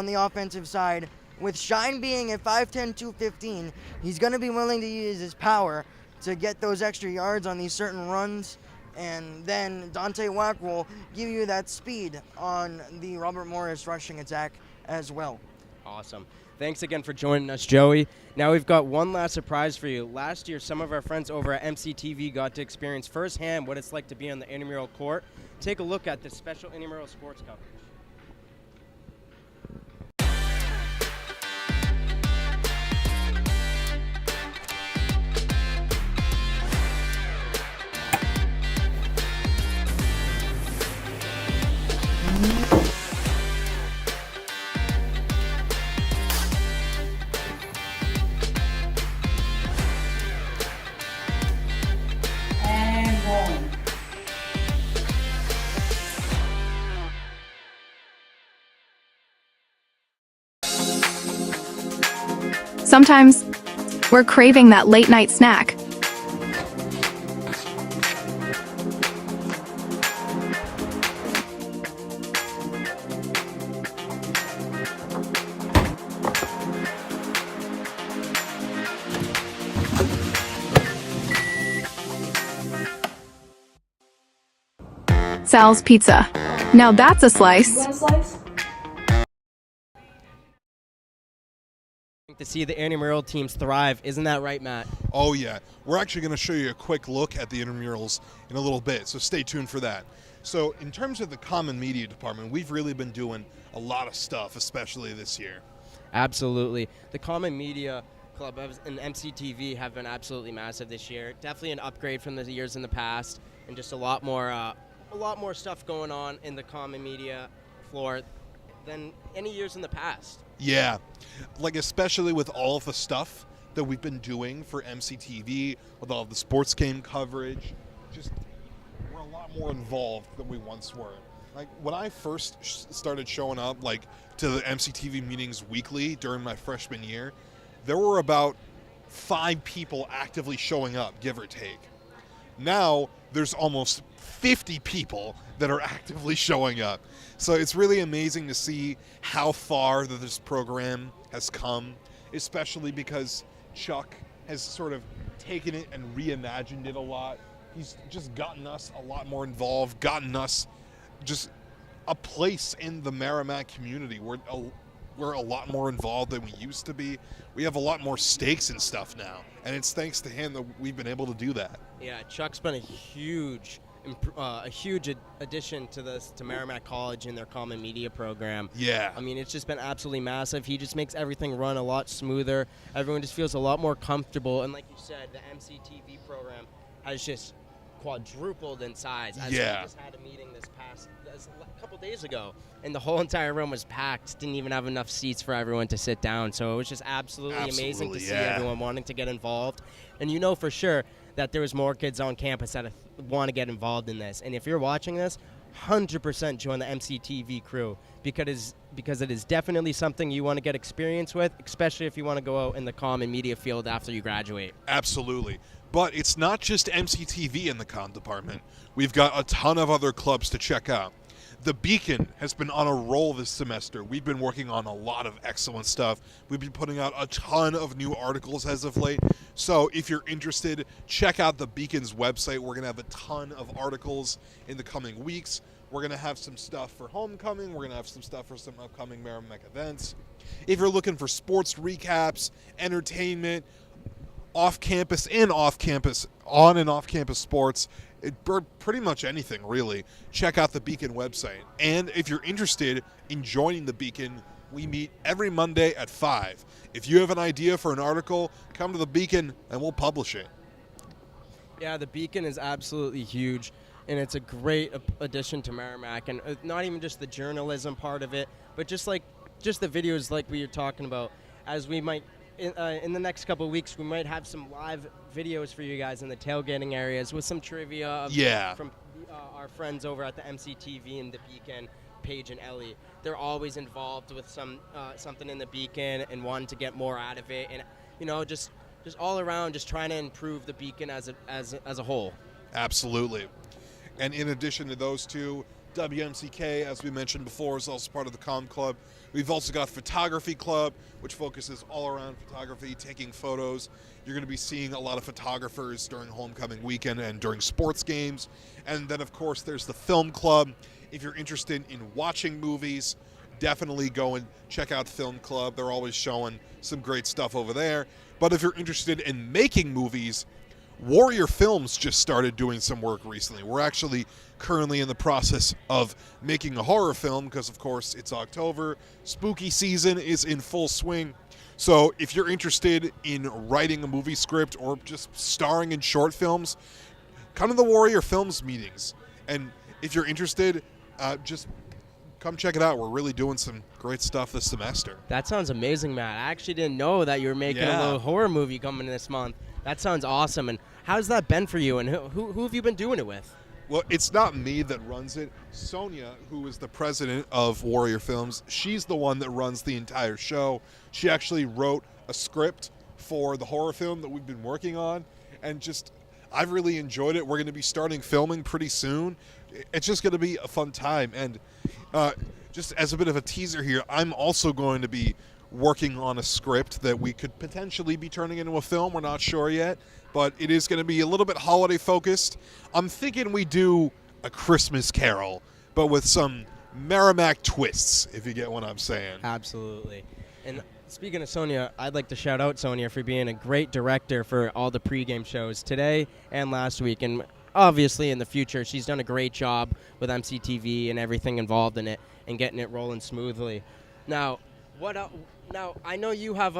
the offensive side. With Shine being at 5'10", 215, he's going to be willing to use his power to get those extra yards on these certain runs. And then Dante Wack will give you that speed on the Robert Morris rushing attack as well.
Awesome. Thanks again for joining us, Joey. Now we've got one last surprise for you. Last year, some of our friends over at MCTV got to experience firsthand what it's like to be on the intramural court. Take a look at this special intramural sports coverage.
Sometimes, we're craving that late-night snack. Sal's Pizza. Now that's a slice.
to see the intramural teams thrive. Isn't that right, Matt?
Oh, yeah. We're actually going to show you a quick look at the intramurals in a little bit, so stay tuned for that. So in terms of the common media department, we've really been doing a lot of stuff, especially this year.
Absolutely. The common media club and MCTV have been absolutely massive this year. Definitely an upgrade from the years in the past, and just a lot more stuff going on in the common media floor than any years in the past.
Yeah, like especially with all of the stuff that we've been doing for MCTV, with all of the sports game coverage, just we're a lot more involved than we once were. Like when I first started showing up like to the MCTV meetings weekly during my freshman year, there were about 5 people actively showing up, give or take. Now there's almost 50 people that are actively showing up. So it's really amazing to see how far that this program has come, especially because Chuck has sort of taken it and reimagined it a lot. He's just gotten us a lot more involved, gotten us just a place in the Merrimack community. We're a lot more involved than we used to be. We have a lot more stakes and stuff now, and it's thanks to him that we've been able to do that.
Yeah, Chuck's been a huge addition to Merrimack College in their common media program.
Yeah.
I mean, it's just been absolutely massive. He just makes everything run a lot smoother. Everyone just feels a lot more comfortable. And like you said, the MCTV program has just quadrupled in size. We just had a meeting a couple days ago, and the whole entire room was packed. Didn't even have enough seats for everyone to sit down. So it was just absolutely amazing to see everyone wanting to get involved. And you know for sure that there was more kids on campus that want to get involved in this. And if you're watching this, 100% join the MCTV crew because it is definitely something you want to get experience with, especially if you want to go out in the common media field after you graduate.
Absolutely. But it's not just MCTV in the comm department. We've got a ton of other clubs to check out. The Beacon has been on a roll this semester. We've been working on a lot of excellent stuff. We've been putting out a ton of new articles as of late. So if you're interested, check out the Beacon's website. We're going to have a ton of articles in the coming weeks. We're going to have some stuff for homecoming. We're going to have some stuff for some upcoming Merrimack events. If you're looking for sports recaps, entertainment, off-campus and off-campus, on and off-campus sports, pretty much anything, really, check out the Beacon website. And if you're interested in joining the Beacon, we meet every Monday at 5. If you have an idea for an article, come to the Beacon and we'll publish it.
Yeah, the Beacon is absolutely huge, and it's a great addition to Merrimack. And not even just the journalism part of it, but just the videos like we were talking about. As we might, in the next couple of weeks, we might have some live videos for you guys in the tailgating areas with some trivia from our friends over at the MCTV and the Beacon, Paige and Ellie. They're always involved with something in the Beacon and wanting to get more out of it, and just all around just trying to improve the Beacon as a whole.
Absolutely. And in addition to those two, WMCK, as we mentioned before, is also part of the Comm Club. We've also got Photography Club, which focuses all around photography, taking photos. You're going to be seeing a lot of photographers during homecoming weekend and during sports games. And then, of course, there's the Film Club. If you're interested in watching movies, definitely go and check out Film Club. They're always showing some great stuff over there. But if you're interested in making movies, Warrior Films just started doing some work recently. We're actually currently in the process of making a horror film because, of course, it's October. Spooky season is in full swing. So if you're interested in writing a movie script or just starring in short films, come to the Warrior Films meetings. And if you're interested, just come check it out. We're really doing some great stuff this semester.
That sounds amazing, Matt. I actually didn't know that you were making a little horror movie coming this month. That sounds awesome. And how's that been for you? And who have you been doing it with?
Well, it's not me that runs it. Sonia, who is the president of Warrior Films, she's the one that runs the entire show. She actually wrote a script for the horror film that we've been working on. And I've really enjoyed it. We're going to be starting filming pretty soon. It's just going to be a fun time. And just as a bit of a teaser here, I'm also going to be working on a script that we could potentially be turning into a film. We're not sure yet, but it is going to be a little bit holiday focused. I'm thinking we do a Christmas Carol, but with some Merrimack twists, if you get what I'm saying.
Absolutely. And Speaking of Sonia, I'd like to shout out Sonia for being a great director for all the pregame shows today and last week. And obviously in the future, she's done a great job with MCTV and everything involved in it and getting it rolling smoothly. Now, now I know you have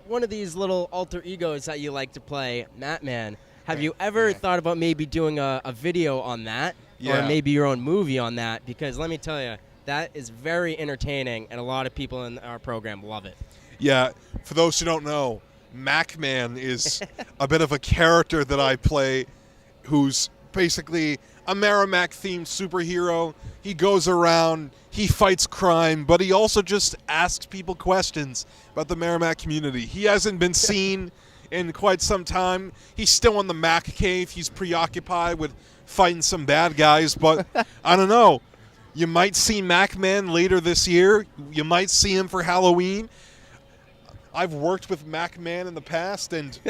one of these little alter egos that you like to play, Matman. Have you ever thought about maybe doing a video on that? Or maybe your own movie on that? Because let me tell you, that is very entertaining, and a lot of people in our program love it.
Yeah, for those who don't know, Macman is a bit of a character that I play who's basically a Merrimack-themed superhero. He goes around, he fights crime, but he also just asks people questions about the Merrimack community. He hasn't been seen in quite some time. He's still in the Mac cave. He's preoccupied with fighting some bad guys, but I don't know. You might see Macman later this year. You might see him for Halloween. I've worked with Macman in the past, and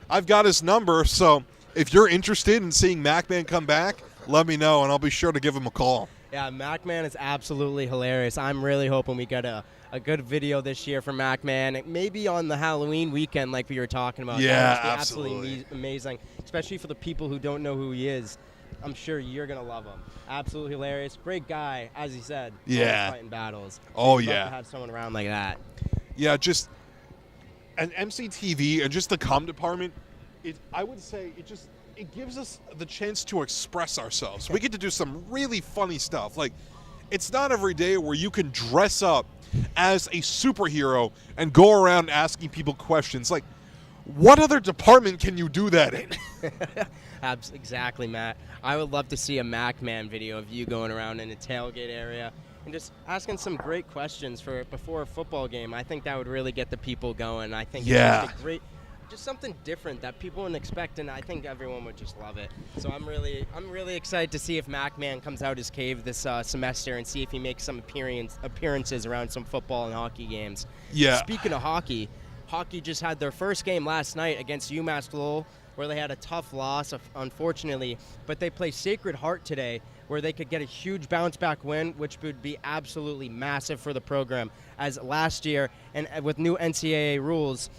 I've got his number, so if you're interested in seeing Macman come back, let me know, and I'll be sure to give him a call.
Yeah, Macman is absolutely hilarious. I'm really hoping we get a good video this year for Macman, maybe on the Halloween weekend like we were talking about.
Yeah,
that would be
absolutely
amazing, especially for the people who don't know who he is. I'm sure you're going to love him. Absolutely hilarious. Great guy, as he said.
Yeah.
Fighting battles.
Oh,
I'd love
yeah.
to have someone around like that.
Yeah, just an MCTV and just the comm department, I would say it gives us the chance to express ourselves. We get to do some really funny stuff. Like, it's not every day where you can dress up as a superhero and go around asking people questions. Like, what other department can you do that in?
Exactly, Matt. I would love to see a Macman video of you going around in a tailgate area and just asking some great questions before a football game. I think that would really get the people going. I think it's just something different that people wouldn't expect, and I think everyone would just love it. So I'm really excited to see if Macman comes out his cave this semester and see if he makes some appearances around some football and hockey games.
Yeah.
Speaking of hockey just had their first game last night against UMass Lowell, where they had a tough loss, unfortunately, but they play Sacred Heart today, where they could get a huge bounce-back win, which would be absolutely massive for the program. As last year, and with new NCAA rules,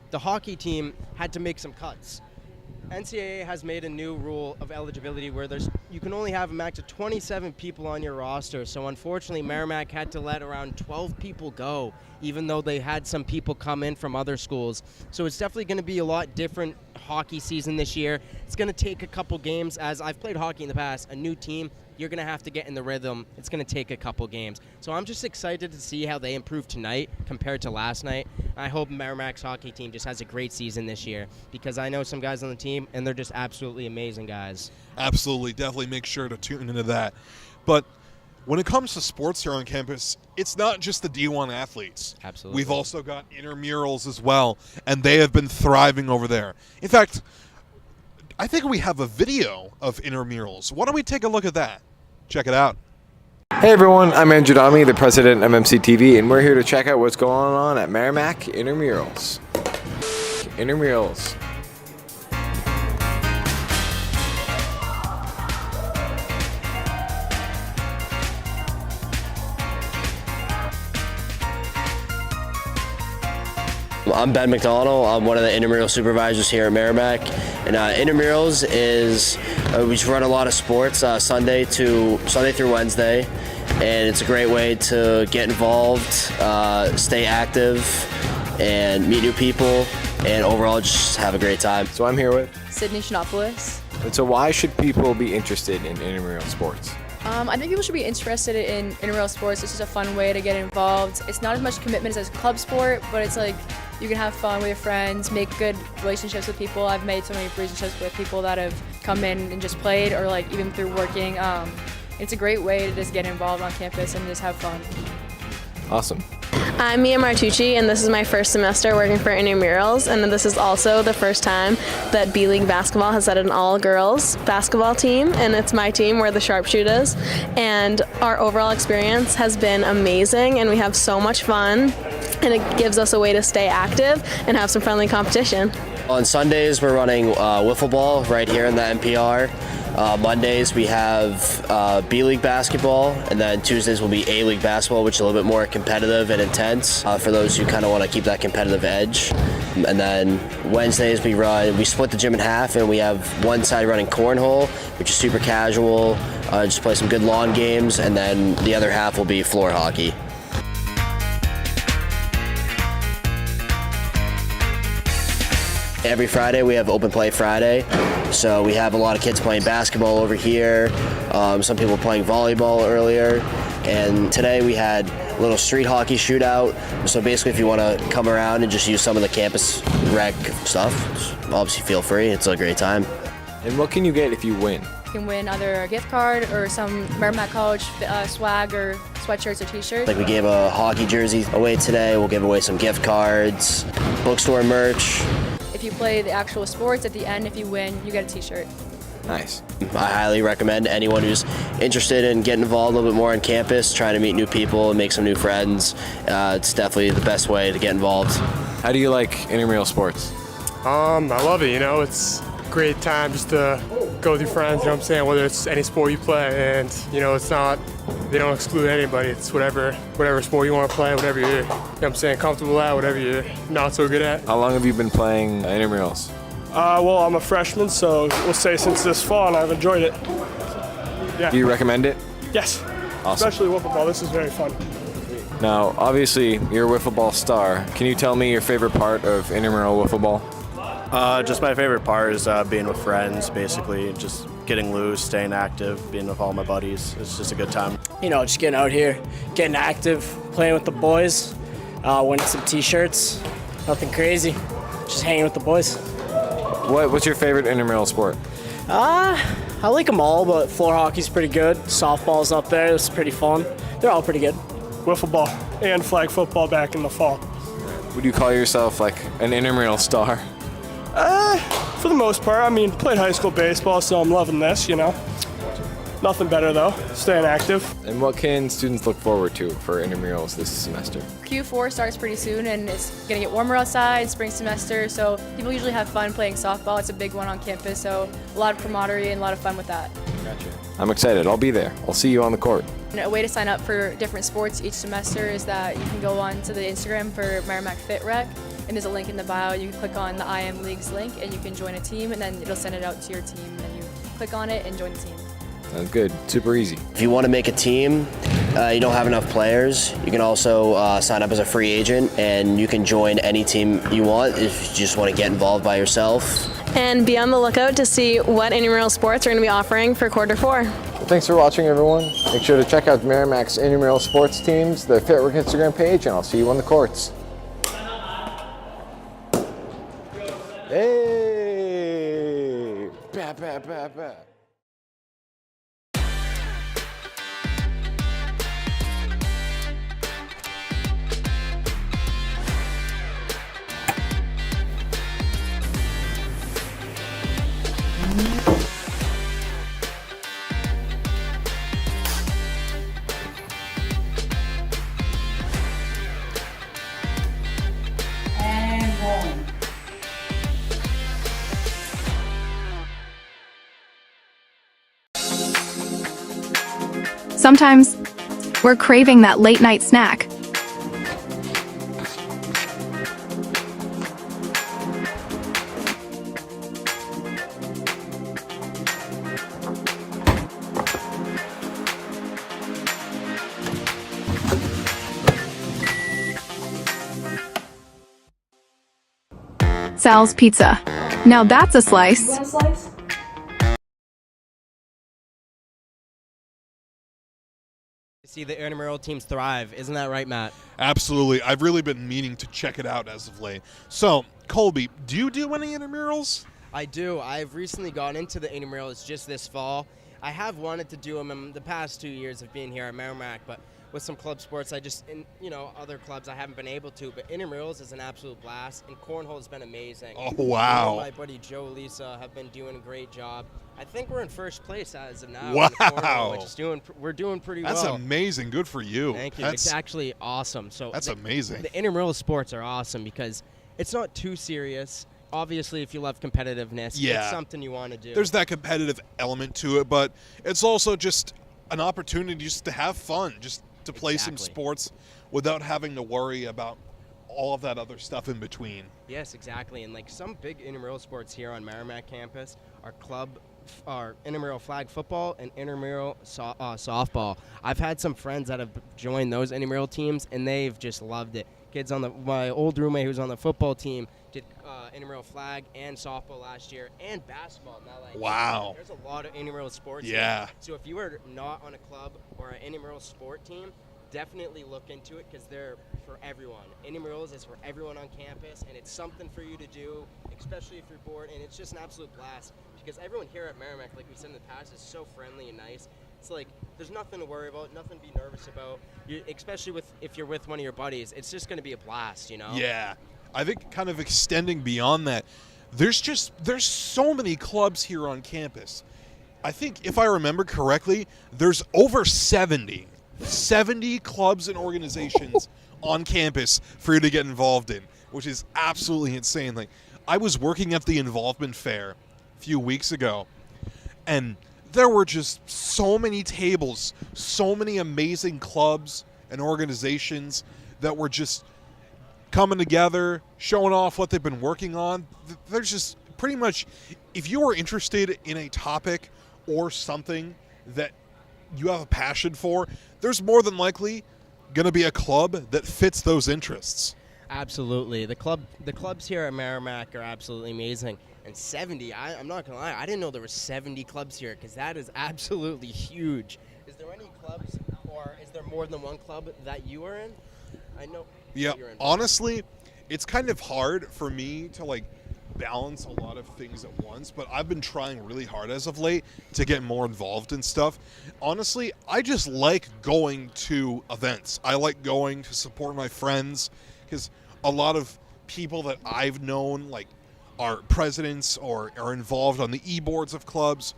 the hockey team had to make some cuts. NCAA has made a new rule of eligibility where you can only have a max of 27 people on your roster. So unfortunately, Merrimack had to let around 12 people go, even though they had some people come in from other schools. So it's definitely going to be a lot different hockey season this year. It's going to take a couple games. As I've played hockey in the past, a new team, you're going to have to get in the rhythm. It's going to take a couple games. So I'm just excited to see how they improve tonight compared to last night. I hope Merrimack's hockey team just has a great season this year, because I know some guys on the team, and they're just absolutely amazing guys.
Absolutely. Definitely make sure to tune into that. But when it comes to sports here on campus, it's not just the D1 athletes.
Absolutely.
We've also got intramurals as well, and they have been thriving over there. In fact, I think we have a video of intramurals. Why don't we take a look at that? Check it out.
Hey everyone, I'm Andrew Dami, the president of MCTV, and we're here to check out what's going on at Merrimack Intramurals. Intramurals.
I'm Ben McDonald. I'm one of the intramural supervisors here at Merrimack. And intramurals is, we just run a lot of sports Sunday through Wednesday. And it's a great way to get involved, stay active, and meet new people, and overall just have a great time.
So I'm here with
Sydney Shinopoulos.
And so why should people be interested in intramural sports?
I think people should be interested in intramural sports. It's just a fun way to get involved. It's not as much commitment as a club sport, but it's like you can have fun with your friends, make good relationships with people. I've made so many relationships with people that have come in and just played, or like even through working. It's a great way to just get involved on campus and just have fun.
Awesome.
I'm Mia Martucci, and this is my first semester working for intramurals, and this is also the first time that B-League basketball has had an all-girls basketball team, and it's my team. We're the Sharpshooters, and our overall experience has been amazing, and we have so much fun. and it gives us a way to stay active and have some friendly competition.
On Sundays, we're running wiffle ball right here in the MPR. Mondays, we have B-League basketball, and then Tuesdays will be A-League basketball, which is a little bit more competitive and intense for those who kind of want to keep that competitive edge. And then Wednesdays, we split the gym in half, and we have one side running cornhole, which is super casual, just play some good lawn games, and then the other half will be floor hockey. Every Friday we have Open Play Friday, so we have a lot of kids playing basketball over here, some people playing volleyball earlier, and today we had a little street hockey shootout. So basically if you want to come around and just use some of the campus rec stuff, obviously feel free, it's a great time.
And what can you get if you win?
You can win either a gift card or some Merrimack College swag or sweatshirts or t-shirts.
Like we gave a hockey jersey away today, we'll give away some gift cards, bookstore merch.
If you play the actual sports, at the end, if you win, you get a t-shirt.
Nice.
I highly recommend anyone who's interested in getting involved a little bit more on campus, trying to meet new people and make some new friends. It's definitely the best way to get involved.
How do you like intramural sports?
I love it, it's a great time just to go with your friends, whether it's any sport you play, and, it's not, they don't exclude anybody, it's whatever sport you want to play, whatever you're, comfortable at, whatever you're not so good at.
How long have you been playing intramurals?
Well, I'm a freshman, so we'll say since this fall, and I've enjoyed it. Yeah.
Do you recommend it?
Yes.
Awesome.
Especially wiffle ball, this is very fun.
Now, obviously, you're a wiffle ball star. Can you tell me your favorite part of intramural wiffle ball?
Just my favorite part is being with friends, basically, just getting loose, staying active, being with all my buddies. It's just a good time.
Just getting out here, getting active, playing with the boys, winning some t-shirts, nothing crazy, just hanging with the boys.
What's your favorite intramural sport?
I like them all, but floor hockey's pretty good. Softball's up there, it's pretty fun. They're all pretty good.
Wiffle ball and flag football back in the fall.
Would you call yourself like an intramural star?
For the most part, played high school baseball, so I'm loving this, Nothing better though, staying active.
And what can students look forward to for intramurals this semester?
Q4 starts pretty soon, and it's going to get warmer outside, spring semester, so people usually have fun playing softball. It's a big one on campus, so a lot of camaraderie and a lot of fun with that.
Gotcha. I'm excited. I'll be there. I'll see you on the court.
And a way to sign up for different sports each semester is that you can go on to the Instagram for Merrimack Fit Rec, and there's a link in the bio. You can click on the I Am Leagues link, and you can join a team, and then it'll send it out to your team, and then you click on it and join the team.
Sounds good. Super easy.
If you want to make a team, you don't have enough players, you can also sign up as a free agent, and you can join any team you want if you just want to get involved by yourself.
And be on the lookout to see what intramural sports are going to be offering for quarter 4.
Well, thanks for watching, everyone. Make sure to check out Merrimack's intramural sports teams, their FitRec Instagram page, and I'll see you on the courts. Hey! Bah, bah, bah, bah.
Sometimes we're craving that late night snack. Sal's Pizza. Now that's a slice.
You want a slice?
See the intramural teams thrive. Isn't that right, Matt?
Absolutely. I've really been meaning to check it out as of late. So, Colby, do you do any intramurals?
I do. I've recently gotten into the intramurals just this fall. I have wanted to do them in the past 2 years of being here at Merrimack, but with some club sports. Other clubs I haven't been able to, but intramurals is an absolute blast, and cornhole has been amazing.
Oh, wow.
My buddy Joe and Lisa have been doing a great job. I think we're in first place as of now.
Wow.
In cornhole, which is we're doing pretty well.
That's amazing. Good for you.
Thank you.
That's,
it's actually awesome. So
that's amazing.
The intramural sports are awesome because it's not too serious. Obviously, if you love competitiveness, it's something you want to do.
There's that competitive element to it, but it's also just an opportunity just to have fun, just to play some sports without having to worry about all of that other stuff in between.
Yes, exactly. And like some big intramural sports here on Merrimack campus are intramural flag football and intramural softball. I've had some friends that have joined those intramural teams, and they've just loved it. Kids my old roommate who's on the football team did intramural flag and softball last year, and basketball. Now,
wow.
There's a lot of intramural sports.
Yeah.
Here. So if you are not on a club or an intramural sport team, definitely look into it because they're for everyone. Intramurals is for everyone on campus, and it's something for you to do, especially if you're bored, and it's just an absolute blast because everyone here at Merrimack, like we said in the past, is so friendly and nice. It's like there's nothing to worry about, nothing to be nervous about. Especially if you're with one of your buddies, it's just going to be a blast, you know?
Yeah. I think kind of extending beyond that, there's so many clubs here on campus. I think if I remember correctly, there's over 70 clubs and organizations on campus for you to get involved in, which is absolutely insane. Like, I was working at the involvement fair a few weeks ago, and there were just so many tables, so many amazing clubs and organizations that were just coming together, showing off what they've been working on. There's just pretty much, if you are interested in a topic or something that you have a passion for, there's more than likely going to be a club that fits those interests.
Absolutely. The clubs here at Merrimack are absolutely amazing. And 70, I'm not going to lie, I didn't know there were 70 clubs here because that is absolutely huge. Is there any clubs, or is there more than one club that you are in? I know.
Yeah, honestly, it's kind of hard for me to balance a lot of things at once, but I've been trying really hard as of late to get more involved in stuff. Honestly, I just like going to events. I like going to support my friends because a lot of people that I've known are presidents or are involved on the e-boards of clubs.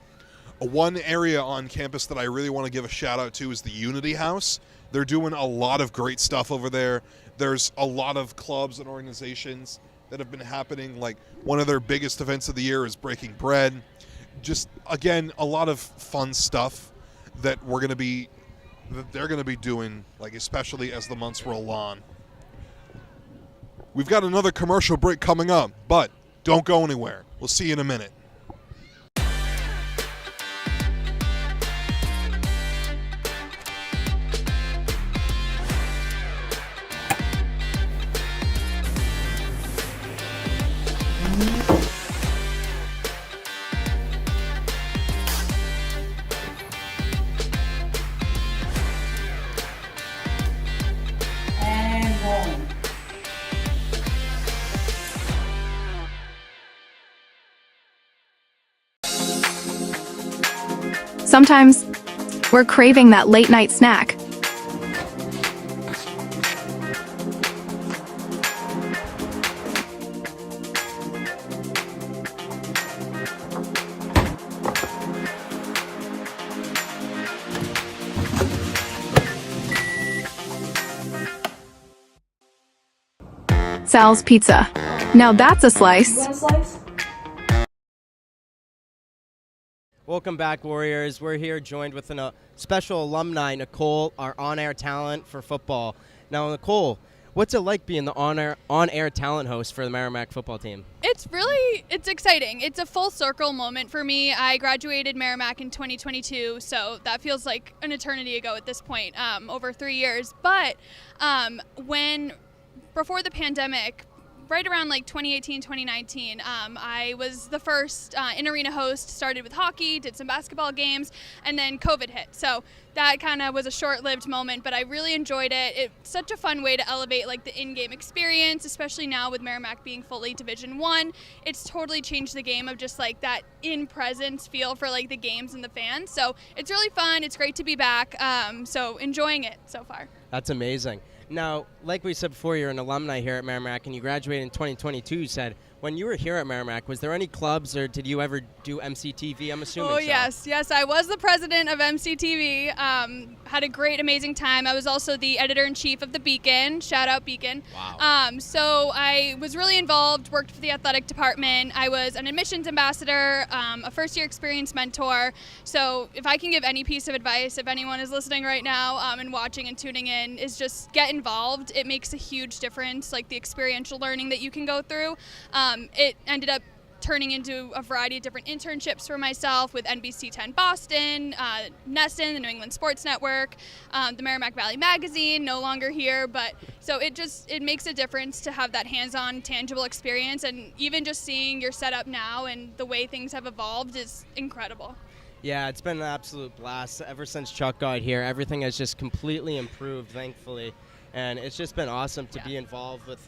One area on campus that I really want to give a shout out to is the Unity House. They're doing a lot of great stuff over there. There's a lot of clubs and organizations that have been happening. Like, one of their biggest events of the year is Breaking Bread. Just, again, a lot of fun stuff that they're going to be doing, especially as the months roll on. We've got another commercial break coming up, but don't go anywhere. We'll see you in a minute.
Sometimes we're craving that late night snack. Sal's Pizza. Now that's a slice.
Welcome back, Warriors. We're here joined with a special alumni, Nicole, our on-air talent for football. Now, Nicole, what's it like being the on-air talent host for the Merrimack football team?
It's exciting. It's a full circle moment for me. I graduated Merrimack in 2022, so that feels like an eternity ago at this point, over 3 years. But before the pandemic, right around like 2018, 2019. I was the first in-arena host, started with hockey, did some basketball games, and then COVID hit. So that kind of was a short-lived moment, but I really enjoyed it. It's such a fun way to elevate like the in-game experience, especially now with Merrimack being fully Division I. It's totally changed the game of just like that in-presence feel for like the games and the fans. So it's really fun. It's great to be back. So enjoying it so far.
That's amazing. Now, like we said before, you're an alumni here at Merrimack, and you graduated in 2022, you said. When you were here at Merrimack, was there any clubs, or did you ever do MCTV? I'm assuming so.
Yes, I was the president of MCTV. Had a great, amazing time. I was also the editor-in-chief of the Beacon. Shout out Beacon.
Wow.
So I was really involved, worked for the athletic department. I was an admissions ambassador, a first-year experience mentor. So if I can give any piece of advice, if anyone is listening right now and watching and tuning in, is just get involved. It makes a huge difference, like the experiential learning that you can go through. It ended up turning into a variety of different internships for myself with NBC 10 Boston, Nesson, the New England Sports Network, the Merrimack Valley Magazine, no longer here, but so it makes a difference to have that hands-on, tangible experience, and even just seeing your setup now and the way things have evolved is incredible.
Yeah, it's been an absolute blast. Ever since Chuck got here, everything has just completely improved, thankfully, and it's just been awesome to be involved with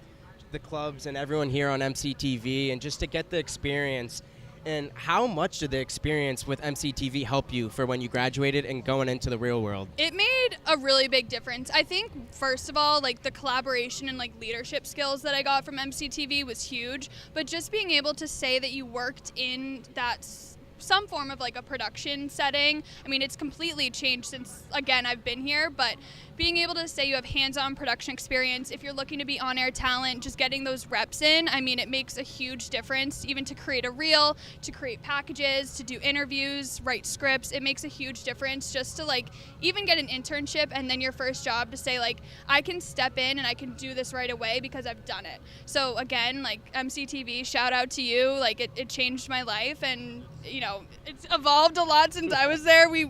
the clubs and everyone here on MCTV, and just to get the experience. And how much did the experience with MCTV help you for when you graduated and going into the real world?
It made a really big difference. I think, first of all, like the collaboration and like leadership skills that I got from MCTV was huge, but just being able to say that you worked in that some form of like a production setting. I mean, it's completely changed since, again, I've been here, but being able to say you have hands-on production experience, if you're looking to be on-air talent, just getting those reps in, I mean, it makes a huge difference, even to create a reel, to create packages, to do interviews, write scripts. It makes a huge difference just to like even get an internship and then your first job to say like, I can step in and I can do this right away because I've done it. So again, like MCTV, shout out to you. Like it changed my life, and you know, it's evolved a lot since I was there. We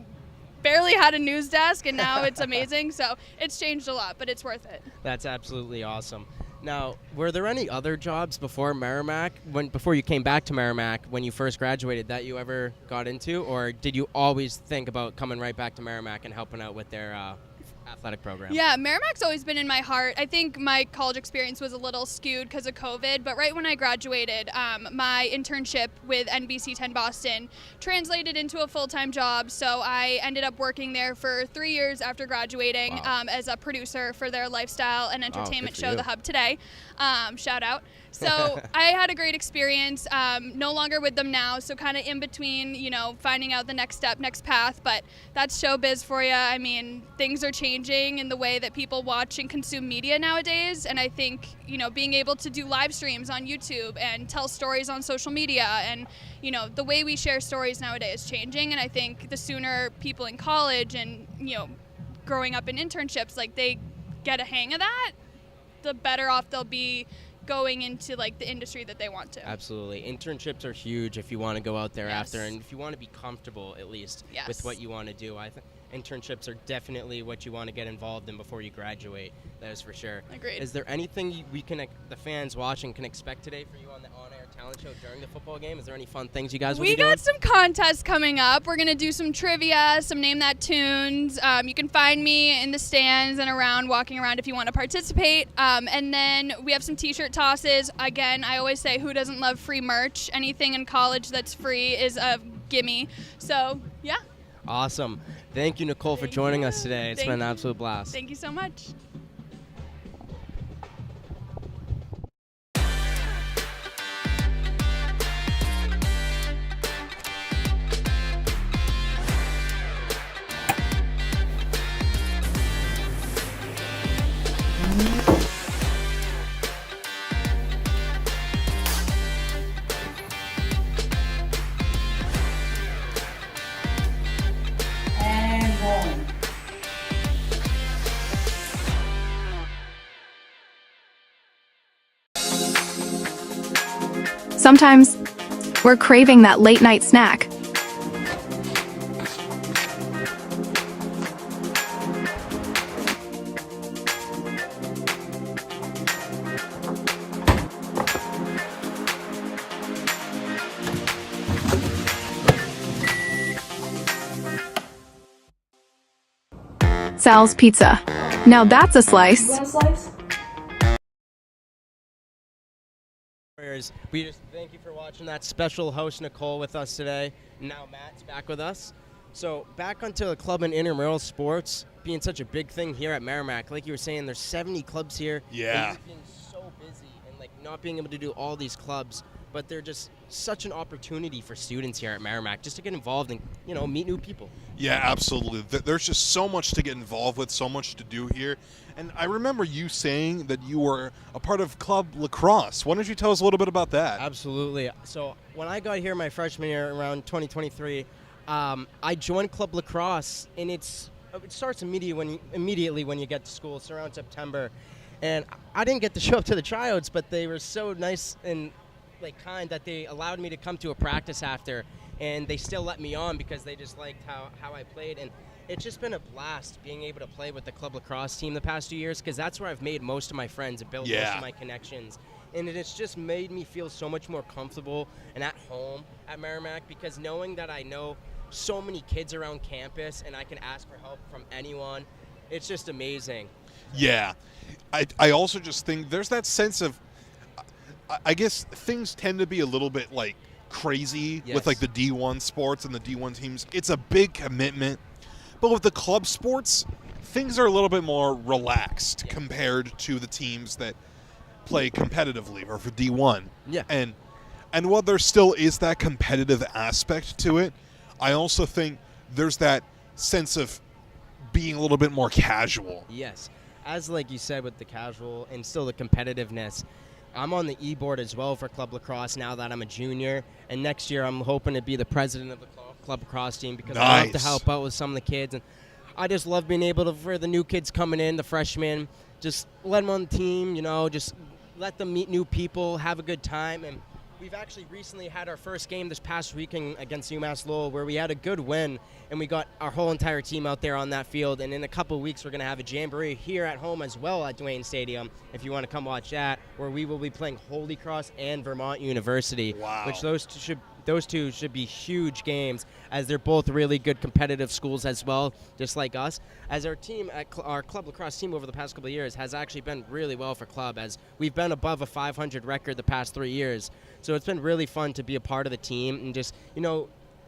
barely had a news desk, and now it's amazing. So it's changed a lot, but it's worth it.
That's absolutely awesome. Now, were there any other jobs before Merrimack, before you came back to Merrimack when you first graduated, that you ever got into, or did you always think about coming right back to Merrimack and helping out with their athletic program?
Yeah, Merrimack's always been in my heart. I think my college experience was a little skewed because of COVID, but right when I graduated, my internship with NBC 10 Boston translated into a full-time job, so I ended up working there for 3 years after graduating.
Wow.
As a producer for their lifestyle and entertainment show,
you.
The Hub Today. Shout out. So I had a great experience, no longer with them now, so kind of in between, you know, finding out the next step, next path, but that's showbiz for you. I mean, things are changing in the way that people watch and consume media nowadays, and I think, you know, being able to do live streams on YouTube and tell stories on social media, and, you know, the way we share stories nowadays is changing, and I think the sooner people in college and, you know, growing up in internships, like, they get a hang of that, the better off they'll be going into like the industry that they want to.
Absolutely. Internships are huge if you want to go out there
Yes.
after, and if you want to be comfortable at least
Yes.
with what you want to do. I think internships are definitely what you want to get involved in before you graduate. That is for sure.
Agreed.
Is there anything the fans watching can expect today for you on the on-air talent show during the football game? Is there any fun things you guys will
We
be doing?
got some contests coming up. We're going to do some trivia, some Name That Tunes. You can find me in the stands and around, walking around if you want to participate. And then we have some t-shirt tosses. Again, I always say, who doesn't love free merch? Anything in college that's free is a gimme. So, yeah.
Awesome. Thank you, Nicole, for joining us today. It's been an absolute blast.
Thank you so much.
And rolling.
Sometimes we're craving that late night snack. Sal's Pizza. Now that's a slice.
We just thank you for watching that. Special host Nicole with us today. Now Matt's back with us. So back onto the club and intramural sports being such a big thing here at Merrimack. Like you were saying, there's 70 clubs here.
Yeah.
And being so busy and like not being able to do all these clubs, but they're just such an opportunity for students here at Merrimack just to get involved and, meet new people.
Yeah, absolutely. There's just so much to get involved with, so much to do here. And I remember you saying that you were a part of Club Lacrosse. Why don't you tell us a little bit about that?
Absolutely. So when I got here my freshman year around 2023, I joined Club Lacrosse, and it starts immediately when you get to school. It's around September. And I didn't get to show up to the tryouts, but they were so nice and kind that they allowed me to come to a practice after, and they still let me on because they just liked how I played. And it's just been a blast being able to play with the Club Lacrosse team the past 2 years, because that's where I've made most of my friends and built most of my connections. And it's just made me feel so much more comfortable and at home at Merrimack, because knowing that I know so many kids around campus and I can ask for help from anyone, it's just amazing.
Yeah. I also just think there's that sense of, I guess things tend to be a little bit crazy with the D1 sports and the D1 teams. It's a big commitment. But with the club sports, things are a little bit more relaxed compared to the teams that play competitively or for D1.
Yeah.
And while there still is that competitive aspect to it, I also think there's that sense of being a little bit more casual.
Yes. As like you said, with the casual and still the competitiveness, I'm on the e-board as well for Club Lacrosse now that I'm a junior, and next year I'm hoping to be the president of the Club Lacrosse team, because I love to help out with some of the kids, and I just love being able to, for the new kids coming in, the freshmen, just let them on the team, just let them meet new people, have a good time. And we've actually recently had our first game this past weekend against UMass Lowell, where we had a good win, and we got our whole entire team out there on that field. And in a couple of weeks, we're going to have a jamboree here at home as well at Duane Stadium, if you want to come watch that, where we will be playing Holy Cross and Vermont University.
Wow.
Which those two should be huge games, as they're both really good competitive schools as well, just like us. As our team, our Club Lacrosse team over the past couple of years has actually been really well for club, as we've been above a 500 record the past 3 years. So it's been really fun to be a part of the team, and just,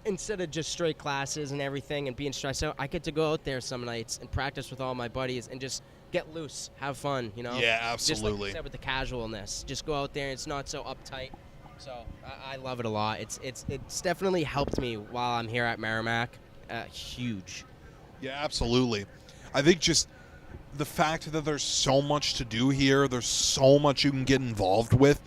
instead of just straight classes and everything and being stressed out, I get to go out there some nights and practice with all my buddies and just get loose, have fun,
Yeah, absolutely.
Just like you said with the casualness. Just go out there and it's not so uptight. So I love it a lot. It's definitely helped me while I'm here at Merrimack. Huge.
Yeah, absolutely. I think just the fact that there's so much to do here, there's so much you can get involved with,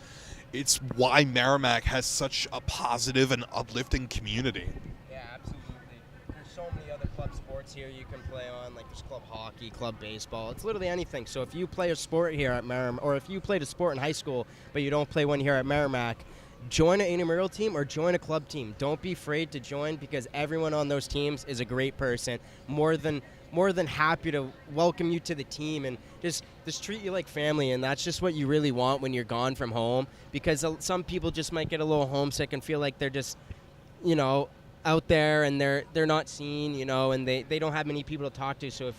it's why Merrimack has such a positive and uplifting community.
Yeah, absolutely. There's so many other club sports here you can play on, like there's club hockey, club baseball. It's literally anything. So if you play a sport here at Merrimack, or if you played a sport in high school but you don't play one here at Merrimack, join an intramural team or join a club team. Don't be afraid to join, because everyone on those teams is a great person. More than happy to welcome you to the team and just treat you like family, and that's just what you really want when you're gone from home, because some people just might get a little homesick and feel like they're just, out there and they're not seen, and they don't have many people to talk to. So if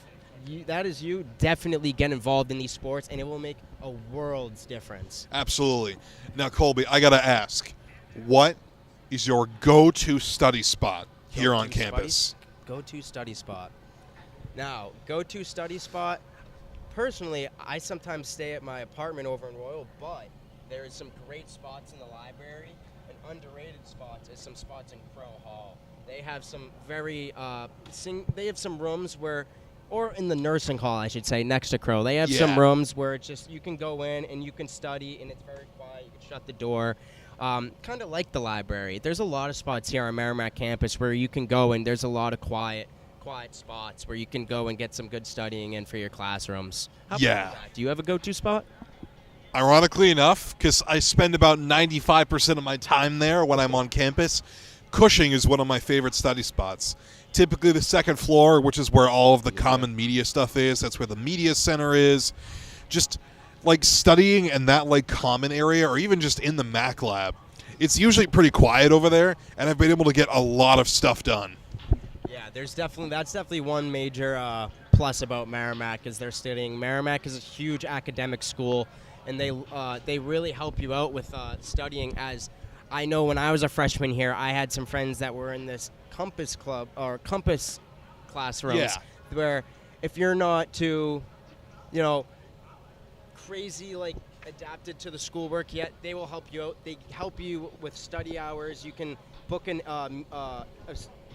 that is you, definitely get involved in these sports, and it will make a world's difference.
Absolutely. Now, Colby, I got to ask, what is your go-to study spot here on campus?
Go-to study spot. Now, go-to study spot, personally, I sometimes stay at my apartment over in Royal, but there is some great spots in the library, and underrated spots is some spots in Crow Hall. They have some very, they have some rooms where, or in the nursing hall, I should say, next to Crow. They have some rooms where it's just, you can go in and you can study, and it's very quiet. You can shut the door. Kind of like the library. There's a lot of spots here on Merrimack campus where you can go, and there's a lot of quiet spots where you can go and get some good studying in for your classrooms. How about that? Do you have a go-to spot?
Ironically enough, because I spend about 95% of my time there when I'm on campus, Cushing is one of my favorite study spots. Typically the second floor, which is where all of the common media stuff is. That's where the media center is. Just like studying in that common area, or even just in the Mac lab, it's usually pretty quiet over there, and I've been able to get a lot of stuff done.
Yeah, that's definitely one major plus about Merrimack is they're studying. Merrimack is a huge academic school, and they really help you out with studying. As I know, when I was a freshman here, I had some friends that were in this Compass Club or Compass classrooms, where if you're not too, crazy adapted to the schoolwork yet, they will help you out. They help you with study hours. You can book an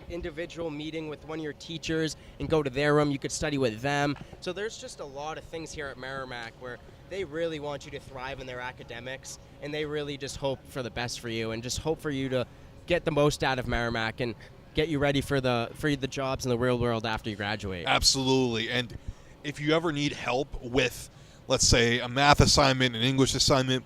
individual meeting with one of your teachers and go to their room. You could study with them. So there's just a lot of things here at Merrimack where they really want you to thrive in their academics, and they really just hope for the best for you and just hope for you to get the most out of Merrimack and get you ready for the jobs in the real world after you graduate.
Absolutely. And if you ever need help with, let's say, a math assignment, an English assignment,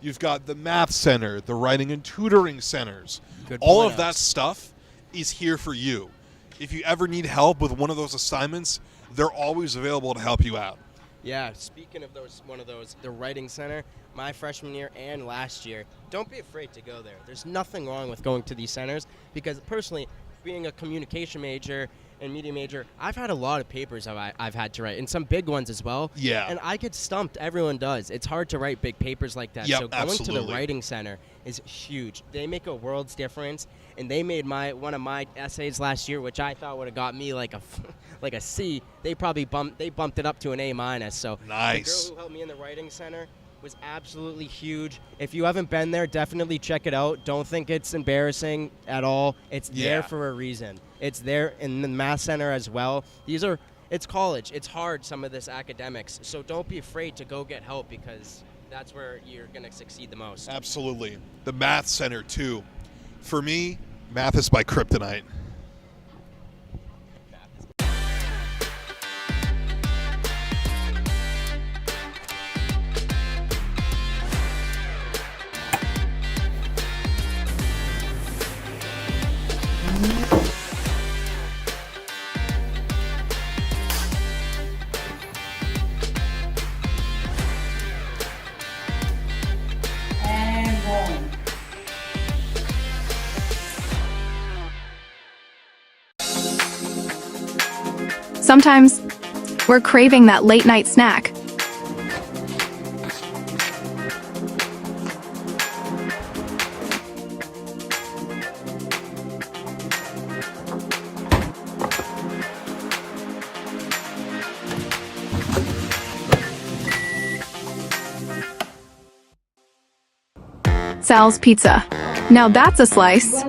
you've got the math center, the writing and tutoring centers. All of that stuff is here for you. If you ever need help with one of those assignments, they're always available to help you out.
Yeah, speaking of the writing center, my freshman year and last year, don't be afraid to go there. There's nothing wrong with going to these centers, because personally, being a communication major and media major, I've had a lot of papers I've had to write, and some big ones as well.
Yeah.
And I get stumped. Everyone does. It's hard to write big papers like that.
Yep,
so going to the
absolutely.
writing center is huge. They make a world's difference, and they made one of my essays last year, which I thought would have got me like a C. They probably bumped it up to an A-. So
nice.
The girl who helped me in the writing center was absolutely huge. If you haven't been there, definitely check it out. Don't think it's embarrassing at all. It's there for a reason. It's there in the math center as well. It's college. It's hard, some of this academics. So don't be afraid to go get help, because that's where you're going to succeed the most.
Absolutely. The math center, too. For me, math is my kryptonite.
Sometimes we're craving that late night snack. Sal's Pizza. Now that's a slice.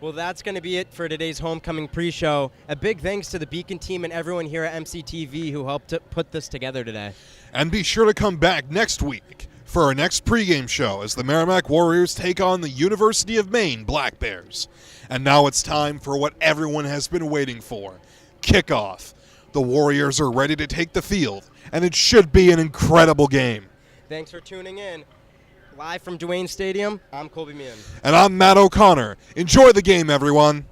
Well, that's going to be it for today's homecoming pre-show. A big thanks to the Beacon team and everyone here at MCTV who helped to put this together today.
And be sure to come back next week for our next pregame show as the Merrimack Warriors take on the University of Maine Black Bears. And now it's time for what everyone has been waiting for, kickoff. The Warriors are ready to take the field, and it should be an incredible game.
Thanks for tuning in. Live from Duane Stadium, I'm Colby Meehan.
And I'm Matt O'Connor. Enjoy the game, everyone.